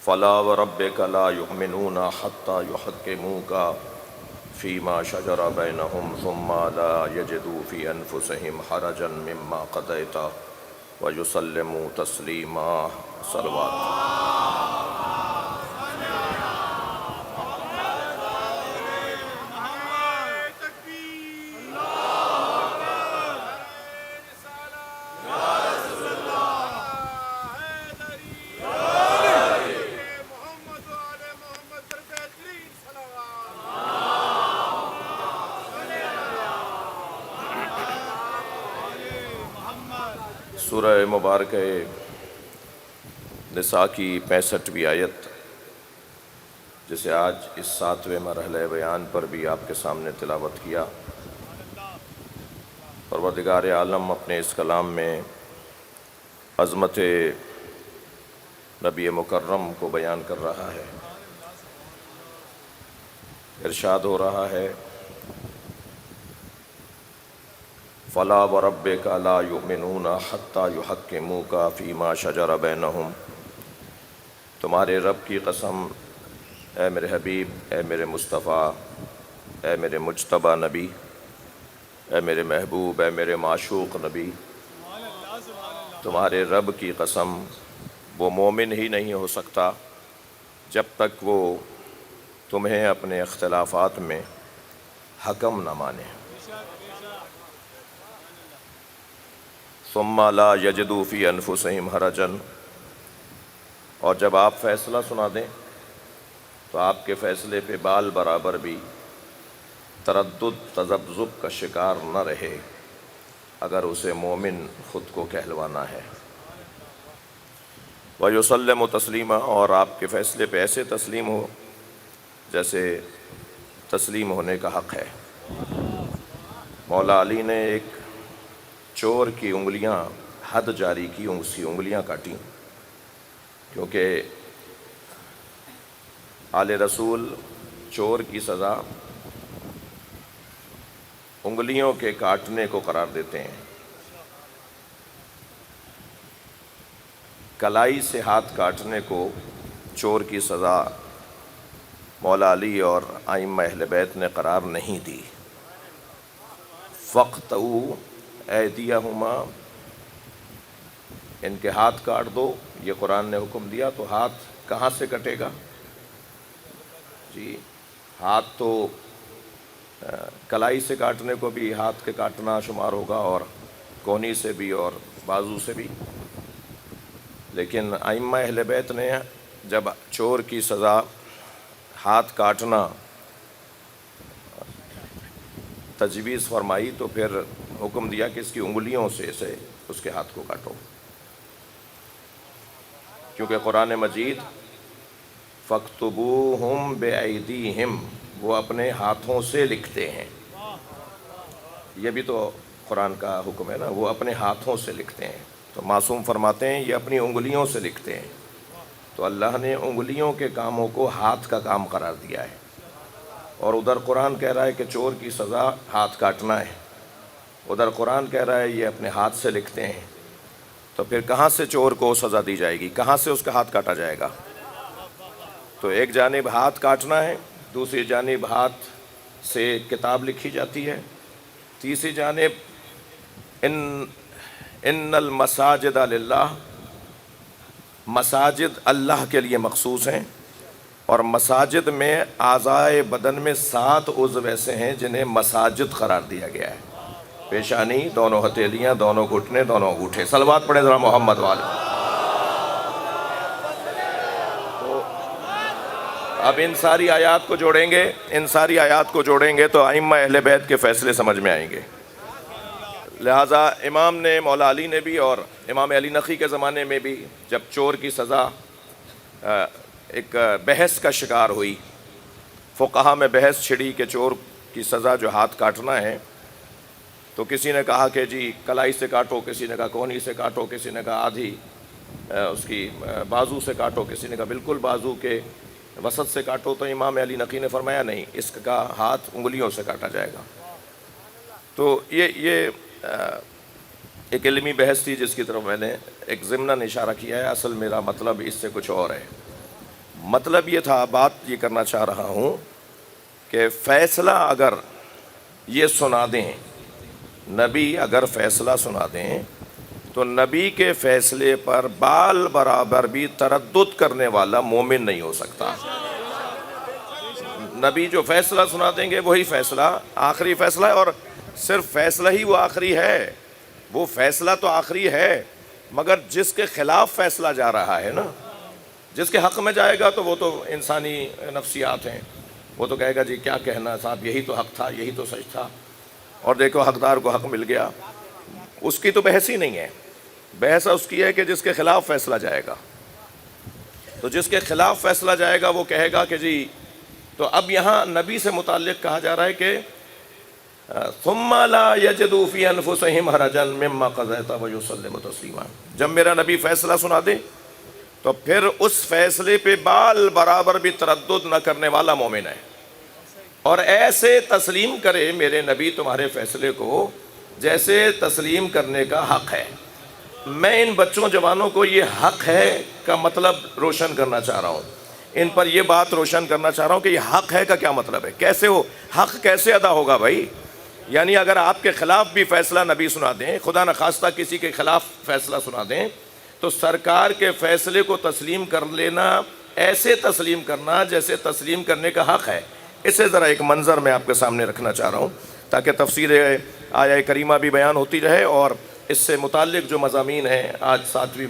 فلا وربك لا يؤمنون حتى يحكموك فيما شجر بينهم ثم لا يجدوا في أنفسهم حرجا مما قضيت ويسلموا تسليما صلوات. سورہ مبارکہ نساء کی 65ویں آیت، جسے آج اس 7ویں مرحلہ بیان پر بھی آپ کے سامنے تلاوت کیا، پروردگار عالم اپنے اس کلام میں عظمت نبی مکرم کو بیان کر رہا ہے۔ ارشاد ہو رہا ہے فَلَا وَرَبِّكَ لَا يُؤْمِنُونَ حَتَّى يُحَكِّمُوكَ فِيمَا شَجَرَ بَيْنَهُمْ، تمہارے رب کی قسم اے میرے حبیب، اے میرے مصطفیٰ، اے میرے مجتبی نبی، اے میرے محبوب، اے میرے معشوق نبی، تمہارے رب کی قسم وہ مومن ہی نہیں ہو سکتا جب تک وہ تمہیں اپنے اختلافات میں حکم نہ مانے۔ ثم لا یجدوا فی انفسہم حرجا، اور جب آپ فیصلہ سنا دیں تو آپ کے فیصلے پہ بال برابر بھی تردد تذبذب کا شکار نہ رہے اگر اسے مومن خود کو کہلوانا ہے۔ وَيُسَلِّمُ تسلیما، اور آپ کے فیصلے پہ ایسے تسلیم ہو جیسے تسلیم ہونے کا حق ہے۔ مولا علی نے ایک چور کی انگلیاں حد جاری کی، اس کی انگلیاں کاٹیں، کیونکہ آل رسول چور کی سزا انگلیوں کے کاٹنے کو قرار دیتے ہیں۔ کلائی سے ہاتھ کاٹنے کو چور کی سزا مولا علی اور ائمہ اہل بیت نے قرار نہیں دی۔ فَاقْطَعُوا ایدیہما، ان کے ہاتھ کاٹ دو، یہ قرآن نے حکم دیا، تو ہاتھ کہاں سے کٹے گا؟ جی ہاتھ تو کلائی سے کاٹنے کو بھی ہاتھ کے کاٹنا شمار ہوگا، اور کونی سے بھی اور بازو سے بھی، لیکن ائمہ اہل بیت نے جب چور کی سزا ہاتھ کاٹنا تجویز فرمائی تو پھر حکم دیا کہ اس کی انگلیوں سے اس کے ہاتھ کو کاٹو، کیونکہ قرآن مجید فَاكْتُبُوهُمْ بِأَيْدِيهِمْ، وہ اپنے ہاتھوں سے لکھتے ہیں۔ یہ بھی تو قرآن کا حکم ہے نا، وہ اپنے ہاتھوں سے لکھتے ہیں، تو معصوم فرماتے ہیں یہ اپنی انگلیوں سے لکھتے ہیں، تو اللہ نے انگلیوں کے کاموں کو ہاتھ کا کام قرار دیا ہے، اور ادھر قرآن کہہ رہا ہے کہ چور کی سزا ہاتھ کاٹنا ہے، ادھر قرآن کہہ رہا ہے یہ اپنے ہاتھ سے لکھتے ہیں، تو پھر کہاں سے چور کو سزا دی جائے گی؟ کہاں سے اس کا ہاتھ کاٹا جائے گا؟ تو ایک جانب ہاتھ کاٹنا ہے، دوسری جانب ہاتھ سے کتاب لکھی جاتی ہے، تیسری جانب ان المساجد للہ، مساجد اللہ کے لیے مخصوص ہیں، اور مساجد میں اعضائے بدن میں 7 عضو ایسے ہیں جنہیں مساجد قرار دیا گیا ہے، پیشانی، دونوں ہتھیلیاں، دونوں گھٹنے، دونوں انگوٹھے۔ صلوات پڑھیں ذرا محمد والے۔ تو اب ان ساری آیات کو جوڑیں گے تو ائمہ اہل بیت کے فیصلے سمجھ میں آئیں گے۔ لہٰذا امام نے، مولا علی نے بھی، اور امام علی نقی کے زمانے میں بھی جب چور کی سزا ایک بحث کا شکار ہوئی، فقہا میں بحث چھڑی کہ چور کی سزا جو ہاتھ کاٹنا ہے، تو کسی نے کہا کہ جی کلائی سے کاٹو، کسی نے کہا کونی سے کاٹو، کسی نے کہا آدھی اس کی بازو سے کاٹو، کسی نے کہا بالکل بازو کے وسط سے کاٹو، تو امام علی نقی نے فرمایا نہیں، اس کا ہاتھ انگلیوں سے کاٹا جائے گا۔ تو یہ ایک علمی بحث تھی جس کی طرف میں نے ایک ضمناً اشارہ کیا ہے، اصل میرا مطلب اس سے کچھ اور ہے۔ مطلب یہ تھا، بات یہ کرنا چاہ رہا ہوں کہ فیصلہ اگر یہ سنا دیں، نبی اگر فیصلہ سنا دیں تو نبی کے فیصلے پر بال برابر بھی تردد کرنے والا مومن نہیں ہو سکتا۔ نبی جو فیصلہ سنا دیں گے وہی فیصلہ آخری فیصلہ ہے، اور صرف فیصلہ ہی وہ آخری ہے، وہ فیصلہ تو آخری ہے، مگر جس کے خلاف فیصلہ جا رہا ہے نا، جس کے حق میں جائے گا تو وہ تو انسانی نفسیات ہیں، وہ تو کہے گا جی کیا کہنا صاحب، یہی تو حق تھا، یہی تو سچ تھا، اور دیکھو حقدار کو حق مل گیا۔ اس کی تو بحث ہی نہیں ہے، بحث اس کی ہے کہ جس کے خلاف فیصلہ جائے گا، تو جس کے خلاف فیصلہ جائے گا وہ کہے گا کہ جی، تو اب یہاں نبی سے متعلق کہا جا رہا ہے کہ ثم لا یجدوا فی انفسہم حرجا مما قضیت ویسلموا تسلیما، جب میرا نبی فیصلہ سنا دے تو پھر اس فیصلے پہ بال برابر بھی تردد نہ کرنے والا مومن ہے، اور ایسے تسلیم کرے میرے نبی تمہارے فیصلے کو جیسے تسلیم کرنے کا حق ہے۔ میں ان بچوں جوانوں کو یہ حق ہے کا مطلب روشن کرنا چاہ رہا ہوں، ان پر یہ بات روشن کرنا چاہ رہا ہوں کہ یہ حق ہے کا کیا مطلب ہے، کیسے ہو حق کیسے ادا ہوگا بھائی؟ یعنی اگر آپ کے خلاف بھی فیصلہ نبی سنا دیں، خدا نخواستہ کسی کے خلاف فیصلہ سنا دیں، تو سرکار کے فیصلے کو تسلیم کر لینا، ایسے تسلیم کرنا جیسے تسلیم کرنے کا حق ہے۔ اسے ذرا ایک منظر میں آپ کے سامنے رکھنا چاہ رہا ہوں تاکہ تفسیر آیہ کریمہ بھی بیان ہوتی رہے، اور اس سے متعلق جو مضامین ہیں آج 7ویں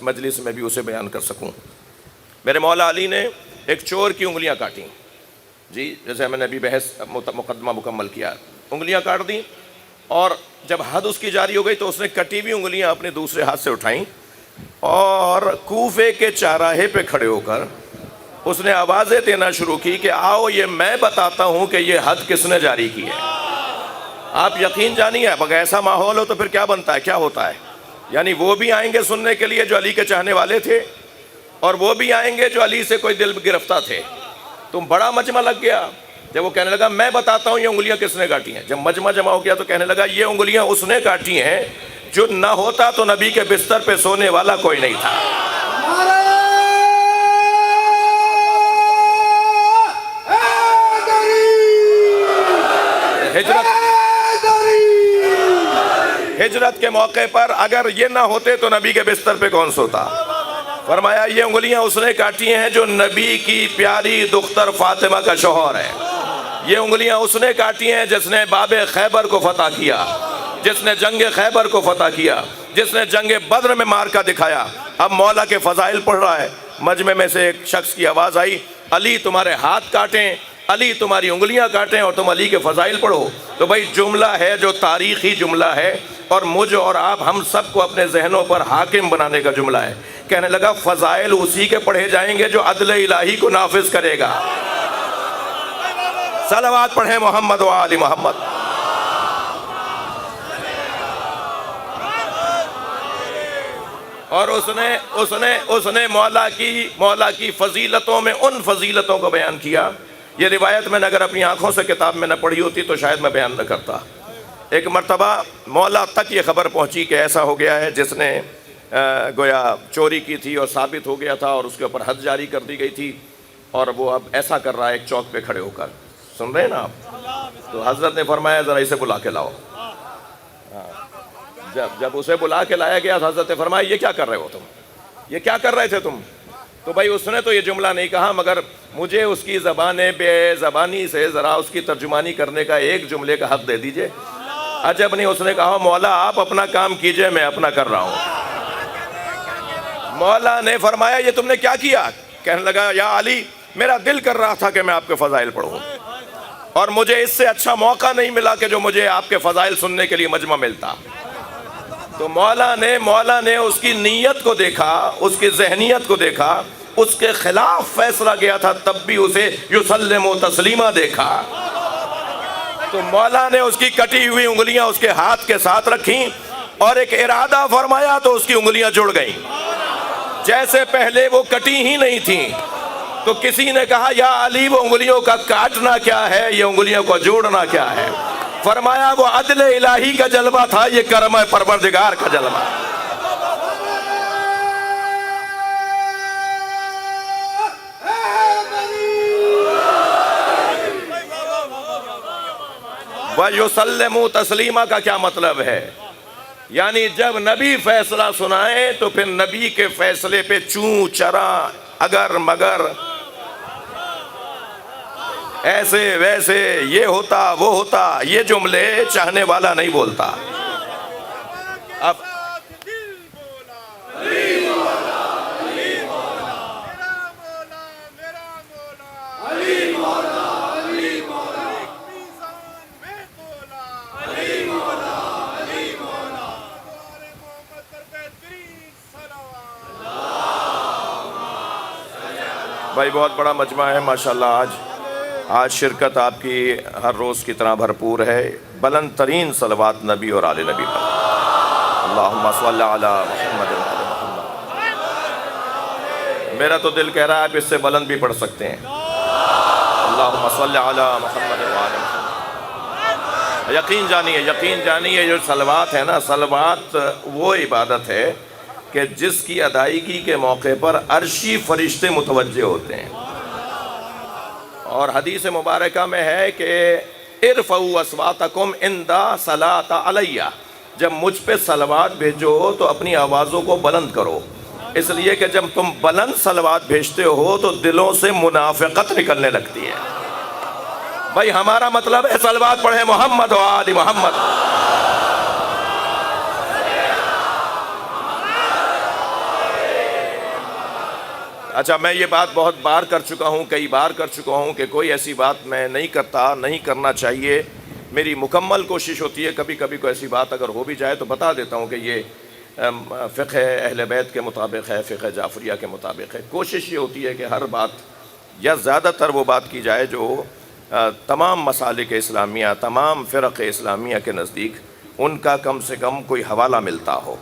مجلس میں بھی اسے بیان کر سکوں۔ میرے مولا علی نے ایک چور کی انگلیاں کاٹیں، جی جیسے میں نے ابھی بحث مقدمہ مکمل کیا، انگلیاں کاٹ دیں، اور جب حد اس کی جاری ہو گئی تو اس نے کٹی ہوئی انگلیاں اپنے دوسرے ہاتھ سے اٹھائیں، اور کوفے کے چاراہے پہ کھڑے ہو کر اس نے آوازیں دینا شروع کی کہ آؤ یہ میں بتاتا ہوں کہ یہ حد کس نے جاری کی ہے۔ آپ یقین جانیے، اب اگر ایسا ماحول ہو تو پھر کیا بنتا ہے، کیا ہوتا ہے؟ یعنی وہ بھی آئیں گے سننے کے لیے جو علی کے چاہنے والے تھے، اور وہ بھی آئیں گے جو علی سے کوئی دل گرفتہ تھے۔ تم بڑا مجمع لگ گیا جب وہ کہنے لگا میں بتاتا ہوں یہ انگلیاں کس نے کاٹی ہیں۔ جب مجمع جمع ہو گیا تو کہنے لگا یہ انگلیاں اس نے کاٹی ہیں جو نہ ہوتا تو نبی کے بستر پہ سونے والا کوئی نہیں تھا۔ ہجرت کے موقع پر اگر یہ نہ ہوتے تو نبی کے بستر پہ کون سوتا؟ فرمایا یہ انگلیاں اس نے کاٹی ہیں جو نبی کی پیاری دختر فاطمہ کا شوہر ہے، یہ انگلیاں اس نے کاٹی ہیں جس نے باب خیبر کو فتح کیا، جس نے جنگ خیبر کو فتح کیا، جس نے جنگ بدر میں مارکا دکھایا۔ اب مولا کے فضائل پڑھ رہا ہے، مجمع میں سے ایک شخص کی آواز آئی، علی تمہارے ہاتھ کاٹیں، علی تمہاری انگلیاں کاٹیں اور تم علی کے فضائل پڑھو۔ تو بھائی جملہ ہے جو تاریخی جملہ ہے، اور مجھ اور آپ ہم سب کو اپنے ذہنوں پر حاکم بنانے کا جملہ ہے۔ کہنے لگا فضائل اسی کے پڑھے جائیں گے جو عدل الہی کو نافذ کرے گا۔ صلوات پڑھیں محمد و آل محمد۔ اور اس نے مولا کی فضیلتوں میں ان فضیلتوں کو بیان کیا۔ یہ روایت میں نے اگر اپنی آنکھوں سے کتاب میں نہ پڑھی ہوتی تو شاید میں بیان نہ کرتا۔ ایک مرتبہ مولا تک یہ خبر پہنچی کہ ایسا ہو گیا ہے جس نے گویا چوری کی تھی اور ثابت ہو گیا تھا، اور اس کے اوپر حد جاری کر دی گئی تھی، اور وہ اب ایسا کر رہا ہے ایک چوک پہ کھڑے ہو کر۔ سن رہے ہیں نا آپ؟ تو حضرت نے فرمایا ذرا اسے بلا کے لاؤ۔ جب اسے بلا کے لایا گیا تو حضرت نے فرمایا یہ کیا کر رہے ہو تم، یہ کیا کر رہے تھے تم؟ تو بھائی اس نے تو یہ جملہ نہیں کہا، مگر مجھے اس کی بے زبانی سے ذرا اس کی ترجمانی کرنے کا ایک جملے کا حق دے دیجئے۔ عجب نہیں، اس نے کہا مولا آپ اپنا کام کیجئے، میں اپنا کر رہا ہوں۔ مولا نے فرمایا یہ تم نے کیا کیا؟ کہنے لگا یا علی میرا دل کر رہا تھا کہ میں آپ کے فضائل پڑھوں، اور مجھے اس سے اچھا موقع نہیں ملا کہ جو مجھے آپ کے فضائل سننے کے لیے مجمع ملتا۔ تو مولا نے اس کی نیت کو دیکھا، اس کی ذہنیت کو دیکھا، اس کے خلاف فیصلہ گیا تھا تب بھی اسے یسلم و تسلیمہ دیکھا۔ تو مولا نے اس کی کٹی ہوئی انگلیاں اس کے ہاتھ کے ساتھ رکھیں اور ایک ارادہ فرمایا تو اس کی انگلیاں جڑ گئیں، جیسے پہلے وہ کٹی ہی نہیں تھیں۔ تو کسی نے کہا یا علی وہ انگلیوں کا کاٹنا کیا ہے، یہ انگلیوں کو جوڑنا کیا ہے؟ فرمایا وہ عدل الہی کا جلوہ تھا، یہ کرم پروردگار کا جلوہ۔ وَيُسَلِّمُ تَسْلِيمًا کا کیا مطلب ہے؟ یعنی جب نبی فیصلہ سنائے تو پھر نبی کے فیصلے پہ چوں چرا اگر مگر ایسے ویسے یہ ہوتا وہ ہوتا یہ جملے چاہنے والا نہیں بولتا. اب بھائی بہت بڑا مجمع ہے ماشاءاللہ. آج شرکت آپ کی ہر روز کی طرح بھرپور ہے. بلند ترین صلوات نبی اور آل نبی پر. اللہم صلی علی محمد و آل محمد. میرا تو دل کہہ رہا ہے آپ اس سے بلند بھی پڑھ سکتے ہیں. اللہم صلی علی محمد و آل محمد. یقین جانیے جو صلوات ہے نا، صلوات وہ عبادت ہے کہ جس کی ادائیگی کے موقع پر عرشی فرشتے متوجہ ہوتے ہیں. اور حدیث مبارکہ میں ہے کہ ارفعوا اصواتکم عند صلاۃ علیہ، جب مجھ پہ صلوات بھیجو تو اپنی آوازوں کو بلند کرو، اس لیے کہ جب تم بلند صلوات بھیجتے ہو تو دلوں سے منافقت نکلنے لگتی ہے. بھائی ہمارا مطلب ہے صلوات پڑھیں محمد و آل محمد. اچھا، میں یہ بات بہت بار کر چکا ہوں، کئی بار کر چکا ہوں کہ کوئی ایسی بات میں نہیں کرتا، نہیں کرنا چاہیے. میری مکمل کوشش ہوتی ہے کبھی کبھی کوئی ایسی بات اگر ہو بھی جائے تو بتا دیتا ہوں کہ یہ فقہ اہل بیت کے مطابق ہے، فقہ جعفریہ کے مطابق ہے. کوشش یہ ہوتی ہے کہ ہر بات یا زیادہ تر وہ بات کی جائے جو تمام مسالک اسلامیہ، تمام فرق اسلامیہ کے نزدیک ان کا کم سے کم کوئی حوالہ ملتا ہو.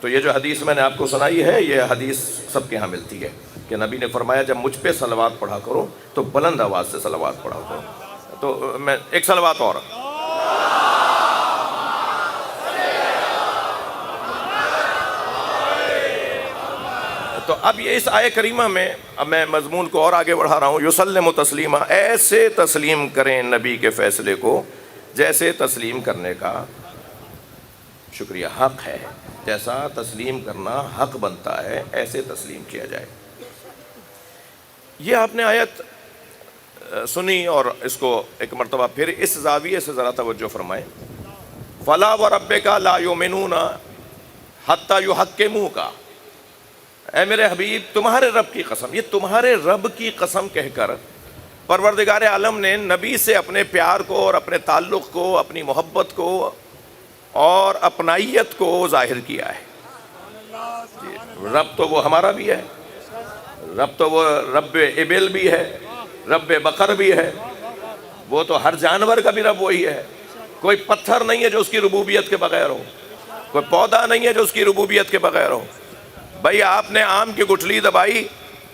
تو یہ جو حدیث میں نے آپ کو سنائی ہے، یہ حدیث سب کے ہاں ملتی ہے کہ نبی نے فرمایا جب مجھ پہ صلوات پڑھا کرو تو بلند آواز سے صلوات پڑھا کرو. تو میں ایک صلوات اور. تو اب یہ اس آیہ کریمہ میں اب میں مضمون کو اور آگے بڑھا رہا ہوں. یسلم تسلیما، ایسے تسلیم کریں نبی کے فیصلے کو جیسے تسلیم کرنے کا شکریہ حق ہے، جیسا تسلیم کرنا حق بنتا ہے ایسے تسلیم کیا جائے. یہ آپ نے آیت سنی اور اس کو ایک مرتبہ پھر اس زاویے سے ذرا توجہ فرمائیں. فَلَا وَرَبِّكَ لَا يُؤْمِنُونَ حَتَّى يُحَكِّمُوكَ، اے میرے حبیب تمہارے رب کی قسم. یہ تمہارے رب کی قسم کہہ کر پروردگار عالم نے نبی سے اپنے پیار کو اور اپنے تعلق کو، اپنی محبت کو اور اپنائیت کو ظاہر کیا ہے. رب تو وہ ہمارا بھی ہے، رب تو وہ رب ابل بھی ہے، رب بقر بھی ہے، وہ تو ہر جانور کا بھی رب وہی ہے. کوئی پتھر نہیں ہے جو اس کی ربوبیت کے بغیر ہو، کوئی پودا نہیں ہے جو اس کی ربوبیت کے بغیر ہو. بھائی آپ نے آم کی گٹھلی دبائی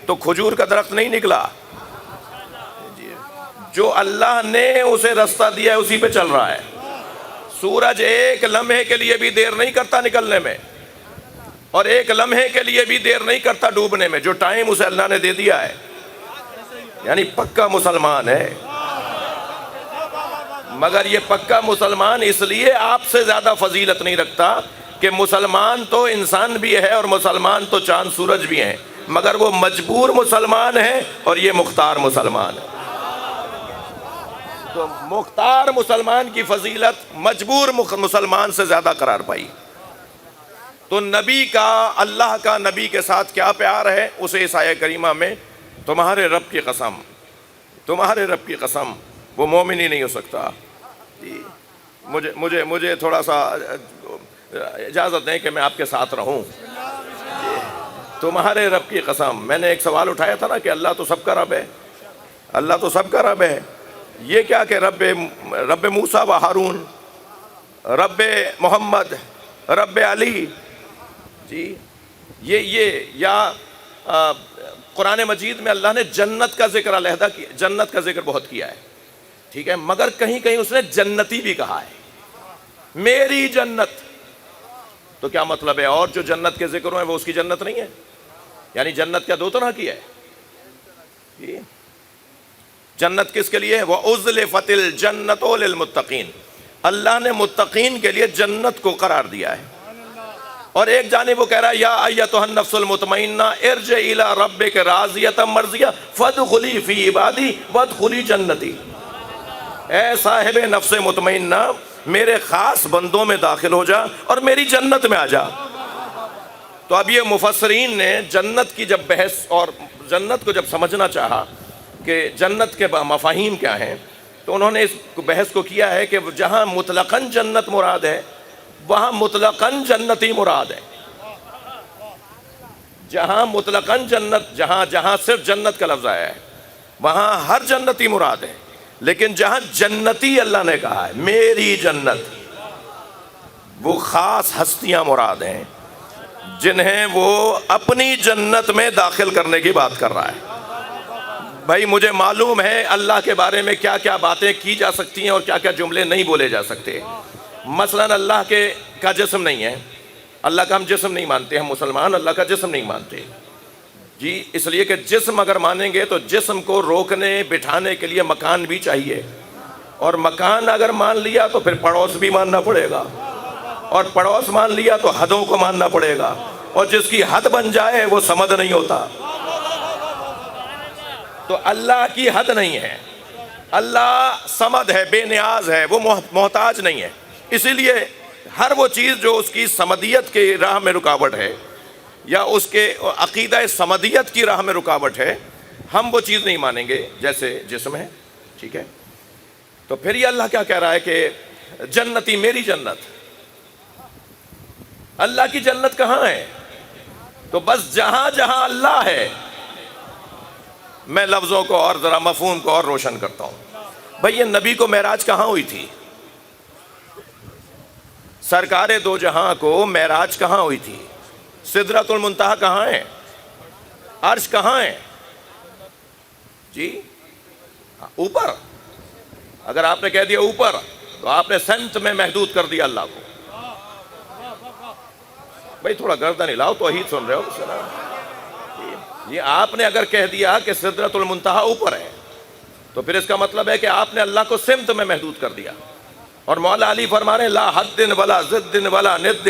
تو کھجور کا درخت نہیں نکلا. جو اللہ نے اسے رستہ دیا ہے اسی پہ چل رہا ہے. سورج ایک لمحے کے لیے بھی دیر نہیں کرتا نکلنے میں، اور ایک لمحے کے لیے بھی دیر نہیں کرتا ڈوبنے میں. جو ٹائم اسے اللہ نے دے دیا ہے، یعنی پکا مسلمان ہے. مگر یہ پکا مسلمان اس لیے آپ سے زیادہ فضیلت نہیں رکھتا کہ مسلمان تو انسان بھی ہے اور مسلمان تو چاند سورج بھی ہیں، مگر وہ مجبور مسلمان ہے اور یہ مختار مسلمان ہے. تو مختار مسلمان کی فضیلت مجبور مسلمان سے زیادہ قرار پائی. تو نبی کا، اللہ کا نبی کے ساتھ کیا پیار ہے اسے اس آیہ کریمہ میں تمہارے رب کی قسم، تمہارے رب کی قسم، وہ مومن ہی نہیں ہو سکتا. جی مجھے تھوڑا سا اجازت دیں کہ میں آپ کے ساتھ رہوں. تمہارے رب کی قسم. میں نے ایک سوال اٹھایا تھا نا کہ اللہ تو سب کا رب ہے، اللہ تو سب کا رب ہے. یہ کیا کہ رب موسیٰ و ہارون، رب محمد، رب علی، جی یہ یا قرآن مجید میں اللہ نے جنت کا ذکر علیحدہ کیا، جنت کا ذکر بہت کیا ہے، ٹھیک ہے، مگر کہیں کہیں اس نے جنتی بھی کہا ہے، میری جنت. تو کیا مطلب ہے؟ اور جو جنت کے ذکر ہوئے وہ اس کی جنت نہیں ہے؟ یعنی جنت کیا دو طرح کی ہے؟ جنت کس کے لیے؟ وَأُزْلِفَتِ الْجَنَّةُ لِلْمُتَّقِينَ، اللہ نے متقین کے لیے جنت کو قرار دیا ہے۔ اور ایک جانب وہ کہہ رہا ہے یا ایتھا النفس المطمئنہ ارجعی الی ربک راضیۃ مرضیہ فادخلی فی عبادی وادخلی جنتی، اے صاحب نفس مطمئنہ میرے خاص بندوں میں داخل ہو جا اور میری جنت میں آ جا۔ تو اب یہ مفسرین نے جنت کی جب بحث اور جنت کو جب سمجھنا چاہا کہ جنت کے مفاہیم کیا ہیں، تو انہوں نے اس بحث کو کیا ہے کہ جہاں مطلقاً جنت مراد ہے وہاں مطلقاً جنتی مراد ہے۔ جہاں مطلقاً جنت، جہاں صرف جنت کا لفظ آیا ہے وہاں ہر جنتی مراد ہے، لیکن جہاں جنتی اللہ نے کہا ہے میری جنت، وہ خاص ہستیاں مراد ہیں جنہیں وہ اپنی جنت میں داخل کرنے کی بات کر رہا ہے۔ بھائی مجھے معلوم ہے اللہ کے بارے میں کیا کیا باتیں کی جا سکتی ہیں اور کیا کیا جملے نہیں بولے جا سکتے۔ مثلا اللہ کا جسم نہیں ہے، اللہ کا ہم جسم نہیں مانتے، ہم مسلمان اللہ کا جسم نہیں مانتے جی، اس لیے کہ جسم اگر مانیں گے تو جسم کو روکنے بٹھانے کے لیے مکان بھی چاہیے، اور مکان اگر مان لیا تو پھر پڑوس بھی ماننا پڑے گا، اور پڑوس مان لیا تو حدوں کو ماننا پڑے گا، اور جس کی حد بن جائے وہ سمد نہیں ہوتا۔ تو اللہ کی حد نہیں ہے، اللہ سمد ہے، بے نیاز ہے، وہ محتاج نہیں ہے، اسی لیے ہر وہ چیز جو اس کی سمدیت کی راہ میں رکاوٹ ہے یا اس کے عقیدہ سمدیت کی راہ میں رکاوٹ ہے، ہم وہ چیز نہیں مانیں گے، جیسے جسم ہے، ٹھیک ہے۔ تو پھر یہ اللہ کیا کہہ رہا ہے کہ جنتی میری جنت، اللہ کی جنت کہاں ہے؟ تو بس جہاں جہاں اللہ ہے، میں لفظوں کو اور ذرا مفہوم کو اور روشن کرتا ہوں۔ بھئی یہ نبی کو معراج کہاں ہوئی تھی؟ سرکار دو جہاں کو معراج کہاں ہوئی تھی؟ سدرۃ المنتہا کہاں ہے؟ عرش کہاں ہے جی؟ اوپر۔ اگر آپ نے کہہ دیا اوپر تو آپ نے سمت میں محدود کر دیا اللہ کو۔ بھئی تھوڑا گردن ہلاؤ، توحید سن رہے ہو؟ یہ آپ نے اگر کہہ دیا کہ سدرۃ المنتہا اوپر ہے تو پھر اس کا مطلب ہے کہ آپ نے اللہ کو سمت میں محدود کر دیا۔ اور مولا علی فرما رہے ہیں لا حد ولا ضد ولا ند،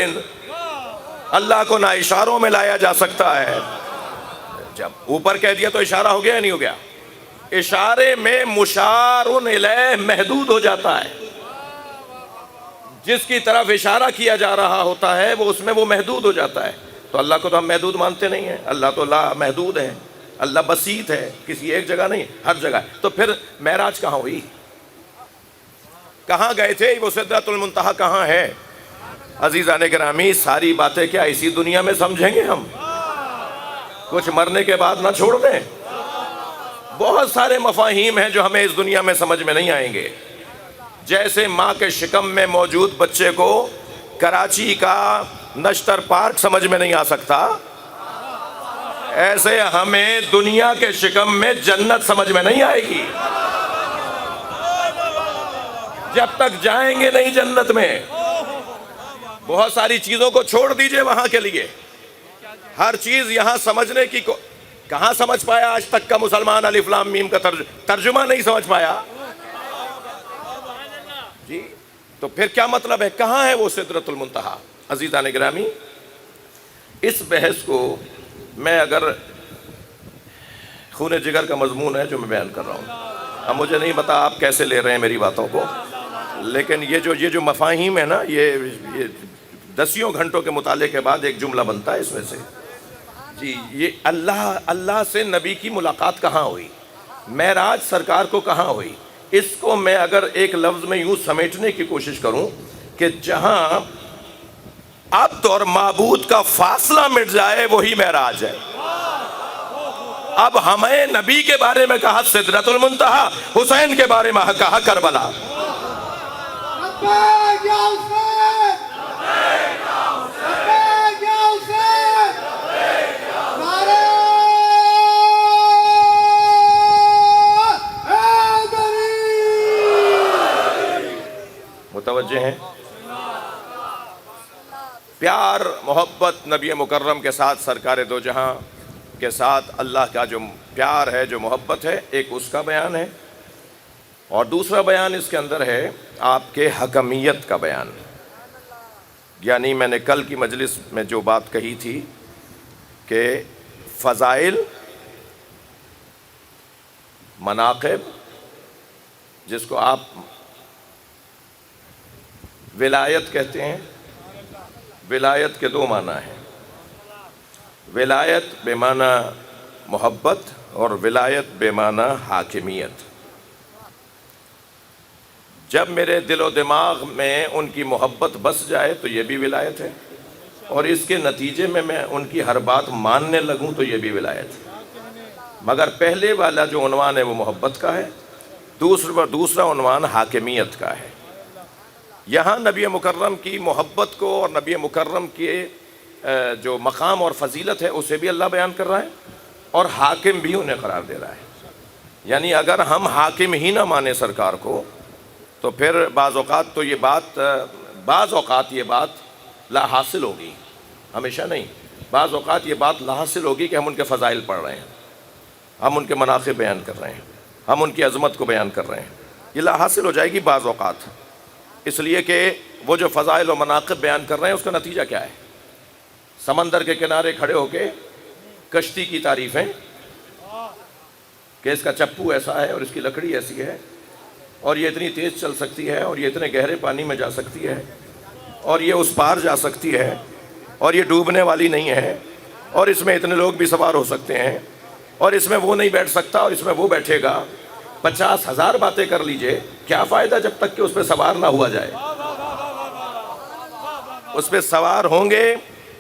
اللہ کو نہ اشاروں میں لایا جا سکتا ہے۔ جب اوپر کہہ دیا تو اشارہ ہو گیا یا نہیں ہو گیا؟ اشارے میں مشار الیہ محدود ہو جاتا ہے، جس کی طرف اشارہ کیا جا رہا ہوتا ہے وہ اس میں وہ محدود ہو جاتا ہے۔ تو اللہ کو تو ہم محدود مانتے نہیں ہیں، اللہ تو لا محدود ہے، اللہ بسیط ہے، کسی ایک جگہ نہیں، ہر جگہ ہے۔ تو پھر معراج کہاں ہوئی؟ کہاں گئے تھے؟ وہ سدرۃ المنتہا کہاں ہے؟ عزیزان گرامی ساری باتیں کیا اسی دنیا میں سمجھیں گے ہم؟ کچھ مرنے کے بعد نہ چھوڑ دیں؟ بہت سارے مفاہیم ہیں جو ہمیں اس دنیا میں سمجھ میں نہیں آئیں گے۔ جیسے ماں کے شکم میں موجود بچے کو کراچی کا نشتر پارک سمجھ میں نہیں آ سکتا، ایسے ہمیں دنیا کے شکم میں جنت سمجھ میں نہیں آئے گی جب تک جائیں گے نہیں جنت میں۔ بہت ساری چیزوں کو چھوڑ دیجئے وہاں کے لیے، ہر چیز یہاں سمجھنے کی کہاں سمجھ پایا آج تک کا مسلمان الف لام میم کا ترجمہ نہیں سمجھ پایا جی؟ تو پھر کیا مطلب ہے؟ کہاں ہے وہ سدرۃ المنتہا؟ عزیزان گرامی اس بحث کو میں اگر خون جگر کا مضمون ہے جو میں بیان کر رہا ہوں، اب مجھے نہیں پتا آپ کیسے لے رہے ہیں میری باتوں کو، لیکن یہ جو مفاہیم ہے نا، یہ دسیوں گھنٹوں کے مطالعے کے بعد ایک جملہ بنتا ہے اس میں سے جی۔ یہ اللہ سے نبی کی ملاقات کہاں ہوئی، معراج سرکار کو کہاں ہوئی، اس کو میں اگر ایک لفظ میں یوں سمیٹنے کی کوشش کروں کہ جہاں عبد اور معبود کا فاصلہ مٹ جائے وہی معراج ہے۔ اب ہمیں نبی کے بارے میں کہا سدرۃ المنتہا، حسین کے بارے میں کہا کربلا۔ متوجہ ہیں؟ پیار محبت نبی مکرم کے ساتھ، سرکار دو جہاں کے ساتھ اللہ کا جو پیار ہے، جو محبت ہے، ایک اس کا بیان ہے، اور دوسرا بیان اس کے اندر ہے آپ کے حکمیت کا بیان. یعنی میں نے کل کی مجلس میں جو بات کہی تھی کہ فضائل، مناقب، جس کو آپ ولایت کہتے ہیں. ولایت کے دو معنی ہیں، ولایت بے معنی محبت اور ولایت بے معنی حاکمیت. جب میرے دل و دماغ میں ان کی محبت بس جائے تو یہ بھی ولایت ہے، اور اس کے نتیجے میں ان کی ہر بات ماننے لگوں تو یہ بھی ولایت ہے. مگر پہلے والا جو عنوان ہے وہ محبت کا ہے، دوسرا عنوان حاکمیت کا ہے. یہاں نبی مکرم کی محبت کو اور نبی مکرم کے جو مقام اور فضیلت ہے اسے بھی اللہ بیان کر رہا ہے، اور حاکم بھی انہیں قرار دے رہا ہے. یعنی اگر ہم حاکم ہی نہ مانیں سرکار کو تو پھر بعض اوقات یہ بات لا حاصل ہوگی، ہمیشہ نہیں. بعض اوقات یہ بات لا حاصل ہوگی کہ ہم ان کے فضائل پڑھ رہے ہیں، ہم ان کے مناقب بیان کر رہے ہیں، ہم ان کی عظمت کو بیان کر رہے ہیں. یہ لا حاصل ہو جائے گی بعض اوقات، اس لیے کہ وہ جو فضائل و مناقب بیان کر رہے ہیں اس کا نتیجہ کیا ہے؟ سمندر کے کنارے کھڑے ہو کے کشتی کی تعریفیں کہ اس کا چپو ایسا ہے اور اس کی لکڑی ایسی ہے اور یہ اتنی تیز چل سکتی ہے اور یہ اتنے گہرے پانی میں جا سکتی ہے اور یہ اس پار جا سکتی ہے اور یہ ڈوبنے والی نہیں ہے اور اس میں اتنے لوگ بھی سوار ہو سکتے ہیں اور اس میں وہ نہیں بیٹھ سکتا اور اس میں وہ بیٹھے گا. 50,000 باتیں کر لیجئے، کیا فائدہ جب تک کہ اس پہ سوار نہ ہوا جائے. اس پہ سوار ہوں گے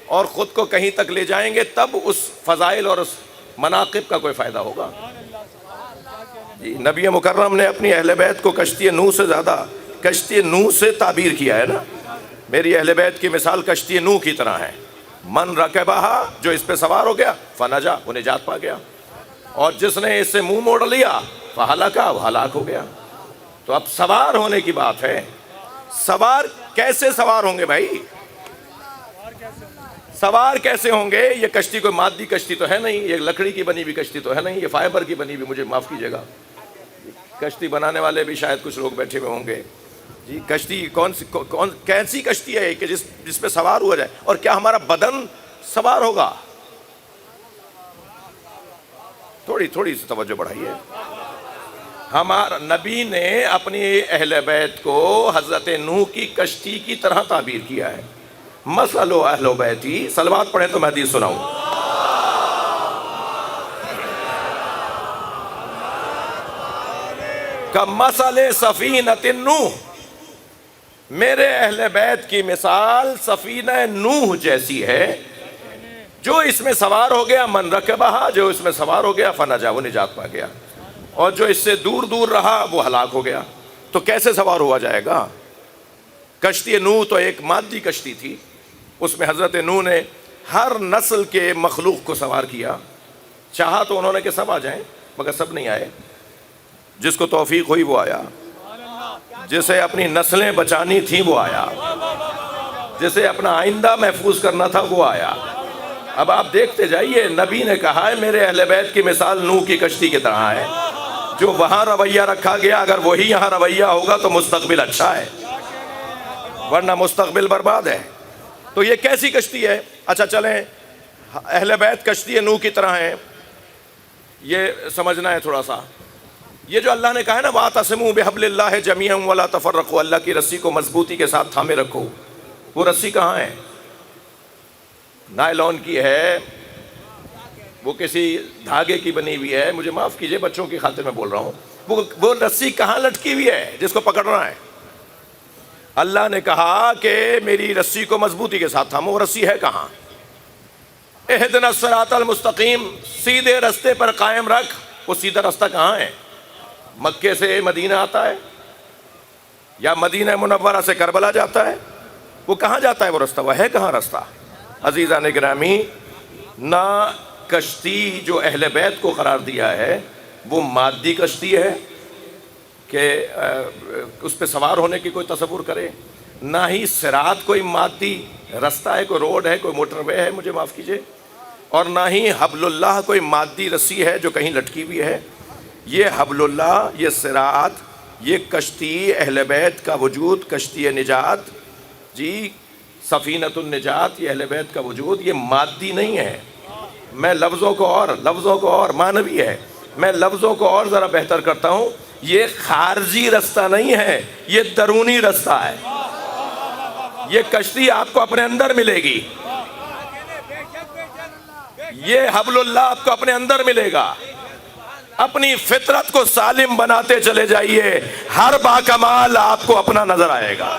اور خود کو کہیں تک لے جائیں گے تب اس فضائل اور اس مناقب کا کوئی فائدہ ہوگا. جی نبی مکرم نے اپنی اہل بیت کو کشتی نوح سے زیادہ کشتی نوح سے تعبیر کیا ہے نا. میری اہل بیت کی مثال کشتی نوح کی طرح ہے. من رکبہا، جو اس پہ سوار ہو گیا، فنجا، وہ نجات پا گیا، اور جس نے اس سے منہ موڑ لیا فہلکا، وہ ہلاک ہو گیا. تو اب سوار ہونے کی بات ہے. سوار کیسے سوار ہوں گے بھائی؟ سوار کیسے ہوں گے؟ یہ کشتی کوئی مادی کشتی تو ہے نہیں، یہ لکڑی کی بنی ہوئی کشتی تو ہے نہیں، یہ فائبر کی بنی ہوئی، مجھے معاف کیجیے گا، کشتی بنانے والے بھی شاید کچھ لوگ بیٹھے ہوئے ہوں گے. جی کشتی کیسی کشتی ہے کہ جس پہ سوار ہوا جائے؟ اور کیا ہمارا بدن سوار ہوگا؟ تھوڑی سی توجہ بڑھائیے. ہمارا نبی نے اپنی اہل بیت کو حضرت نوح کی کشتی کی طرح تعبیر کیا ہے. مثل اہل بیتی، صلوات پڑھیں تو میں حدیث سناؤں. کمثل سفینۃ نوح، میرے اہل بیت کی مثال سفینہ نوح جیسی ہے. جو اس میں سوار ہو گیا، من رکبہا، جو اس میں سوار ہو گیا، فنجا، وہ نجات پا گیا، اور جو اس سے دور دور رہا وہ ہلاک ہو گیا. تو کیسے سوار ہوا جائے گا؟ کشتی نوح تو ایک مادی کشتی تھی، اس میں حضرت نوح نے ہر نسل کے مخلوق کو سوار کیا. چاہا تو انہوں نے کہ سب آ جائیں، مگر سب نہیں آئے. جس کو توفیق ہوئی وہ آیا، جسے اپنی نسلیں بچانی تھیں وہ آیا، جسے اپنا آئندہ محفوظ کرنا تھا وہ آیا. اب آپ دیکھتے جائیے، نبی نے کہا ہے میرے اہل بیت کی مثال نوح کی کشتی کی طرح ہے. جو وہاں رویہ رکھا گیا اگر وہی یہاں رویہ ہوگا تو مستقبل اچھا ہے، ورنہ مستقبل برباد ہے. تو یہ کیسی کشتی ہے؟ اچھا چلیں، اہل بیت کشتی نوح کی طرح ہیں، یہ سمجھنا ہے تھوڑا سا. یہ جو اللہ نے کہا ہے نا وَاعْتَصِمُوا بِحَبْلِ اللَّهِ جَمِيعًا وَلَا تَفَرَّقُوا، اللہ کی رسی کو مضبوطی کے ساتھ تھامے رکھو. وہ رسی کہاں ہے؟ نائلون کی ہے، وہ کسی دھاگے کی بنی ہوئی ہے، مجھے معاف کیجئے بچوں کی خاطر میں بول رہا ہوں. وہ رسی کہاں لٹکی ہوئی ہے جس کو پکڑنا ہے؟ اللہ نے کہا کہ میری رسی کو مضبوطی کے ساتھ تھامو. وہ رسی ہے کہاں؟ اہدنا الصراط المستقیم، سیدھے رستے پر قائم رکھ. وہ سیدھا رستہ کہاں ہے؟ مکے سے مدینہ آتا ہے یا مدینہ منورہ سے کربلا جاتا ہے؟ وہ کہاں جاتا ہے وہ رستہ؟ وہ ہے کہاں رستہ؟ عزیزان گرامی، نہ کشتی جو اہل بیت کو قرار دیا ہے وہ مادی کشتی ہے کہ اس پہ سوار ہونے کی کوئی تصور کرے، نہ ہی صراط کوئی مادی رستہ ہے، کوئی روڈ ہے، کوئی موٹر وے ہے، مجھے معاف کیجئے، اور نہ ہی حبل اللہ کوئی مادی رسی ہے جو کہیں لٹکی ہوئی ہے. یہ حبل اللہ، یہ صراط، یہ کشتی اہل بیت کا وجود، کشتی نجات، جی سفینۃ النجات، یہ اہل بیت کا وجود یہ مادی نہیں ہے. میں لفظوں کو اور معنوی ہے، میں لفظوں کو اور ذرا بہتر کرتا ہوں. یہ خارجی رستہ نہیں ہے، یہ درونی رستہ ہے. یہ کشتی آپ کو اپنے اندر ملے گی، یہ حبل اللہ آپ کو اپنے اندر ملے گا. اپنی فطرت کو سالم بناتے چلے جائیے، ہر باکمال آپ کو اپنا نظر آئے گا.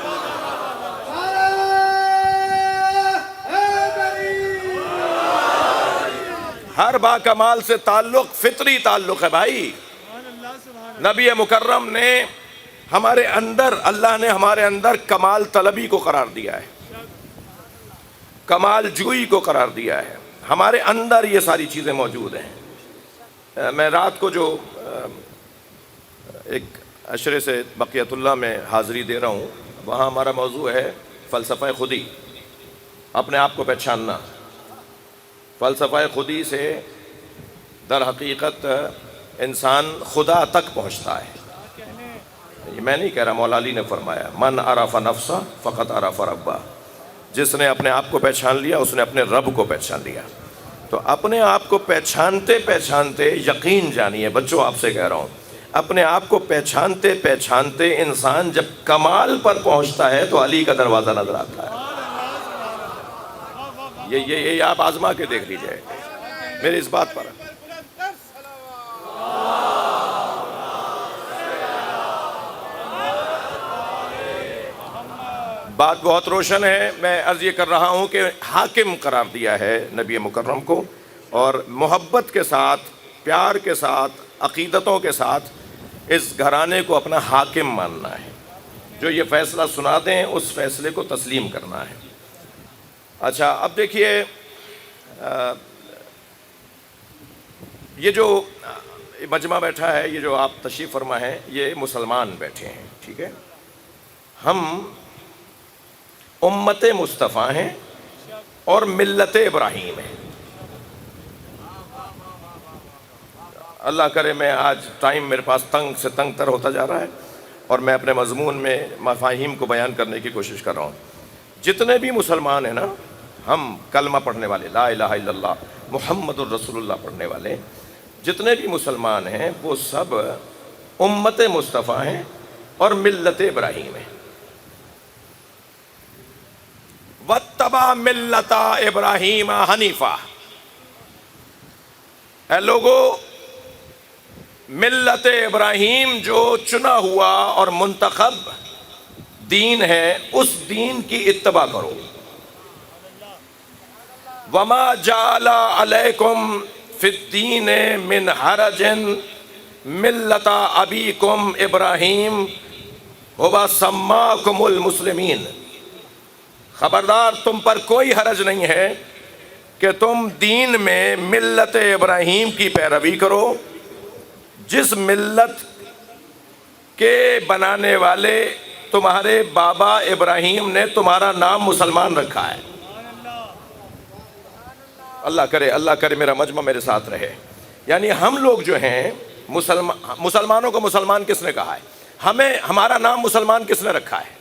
ہر باکمال سے تعلق فطری تعلق ہے بھائی. نبی مکرم نے ہمارے اندر، اللہ نے ہمارے اندر کمال طلبی کو قرار دیا ہے، کمال جوئی کو قرار دیا ہے. ہمارے اندر یہ ساری چیزیں موجود ہیں. میں رات کو جو ایک عشرے سے بقیت اللہ میں حاضری دے رہا ہوں، وہاں ہمارا موضوع ہے فلسفہ خودی، اپنے آپ کو پہچاننا. فلسفہ خودی سے در حقیقت انسان خدا تک پہنچتا ہے. یہ میں نہیں کہہ رہا، مولا علی نے فرمایا من عرف نفسہ فقط عرف ربہ. جس نے اپنے آپ کو پہچان لیا اس نے اپنے رب کو پہچان لیا. تو اپنے آپ کو پہچانتے پہچانتے یقین جانیے بچوں، آپ سے کہہ رہا ہوں، اپنے آپ کو پہچانتے پہچانتے انسان جب کمال پر پہنچتا ہے تو علی کا دروازہ نظر آتا ہے. یہ آپ آزما کے دیکھ لیجئے میری اس بات پر. بات بہت روشن ہے. میں عرض یہ کر رہا ہوں کہ حاکم قرار دیا ہے نبی مکرم کو، اور محبت کے ساتھ، پیار کے ساتھ، عقیدتوں کے ساتھ اس گھرانے کو اپنا حاکم ماننا ہے. جو یہ فیصلہ سنا دیں اس فیصلے کو تسلیم کرنا ہے. اچھا اب دیکھیے، یہ جو مجمع بیٹھا ہے، یہ جو آپ تشریف فرما ہیں، یہ مسلمان بیٹھے ہیں، ٹھیک ہے. ہم امت مصطفیٰ ہیں اور ملت ابراہیم ہیں. اللہ کرے، میں آج ٹائم میرے پاس تنگ سے تنگ تر ہوتا جا رہا ہے اور میں اپنے مضمون میں مفاہیم کو بیان کرنے کی کوشش کر رہا ہوں. جتنے بھی مسلمان ہیں نا، ہم کلمہ پڑھنے والے، لا الہ الا اللہ محمد الرسول اللہ پڑھنے والے، جتنے بھی مسلمان ہیں وہ سب امت مصطفیٰ ہیں اور ملت ابراہیم ہیں. وَاتَّبَعَ مِلَّةَ ابراہیم حنیفہ. اے لوگو، ملت ابراہیم جو چنا ہوا اور منتخب دین ہے، اس دین کی اتباع کرو. وَمَا جَعَلَ عَلَيْكُمْ فِي الدِّينِ مِنْ حَرَجٍ مِلَّةَ أَبِيكُمْ إِبْرَاهِيمَ هُوَ سَمَّاكُمُ الْمُسْلِمِينَ. خبردار، تم پر کوئی حرج نہیں ہے کہ تم دین میں ملت ابراہیم کی پیروی کرو، جس ملت کے بنانے والے تمہارے بابا ابراہیم نے تمہارا نام مسلمان رکھا ہے. اللہ کرے میرا مجمع میرے ساتھ رہے. یعنی ہم لوگ جو ہیں مسلمانوں کو مسلمان کس نے کہا ہے؟ ہمارا نام مسلمان کس نے رکھا ہے؟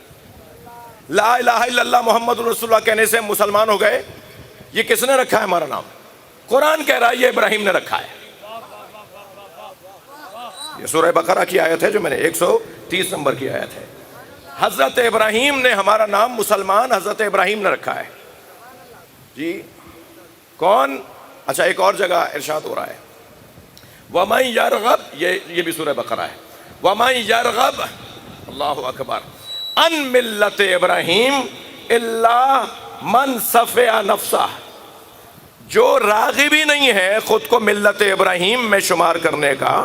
لا الہ الا اللہ محمد رسول اللہ کہنے سے ہم مسلمان ہو گئے. یہ کس نے رکھا ہے ہمارا نام؟ قرآن کہہ رہا ہے یہ ابراہیم نے رکھا ہے. یہ سورہ بقرہ کی آیت ہے جو میں نے 130 نمبر کی آیت ہے. حضرت ابراہیم نے ہمارا نام مسلمان حضرت ابراہیم نے رکھا ہے. جی کون؟ اچھا ایک اور جگہ ارشاد ہو رہا ہے وَمَن يَرْغَبْ، یہ بھی سورہ بقرہ ہے. وَمَن يَرْغَبْ، اللہ اکبر، ان ملت ابراہیم الا من صفیہ نفسہ. جو راغب ہی نہیں ہے خود کو ملت ابراہیم میں شمار کرنے کا،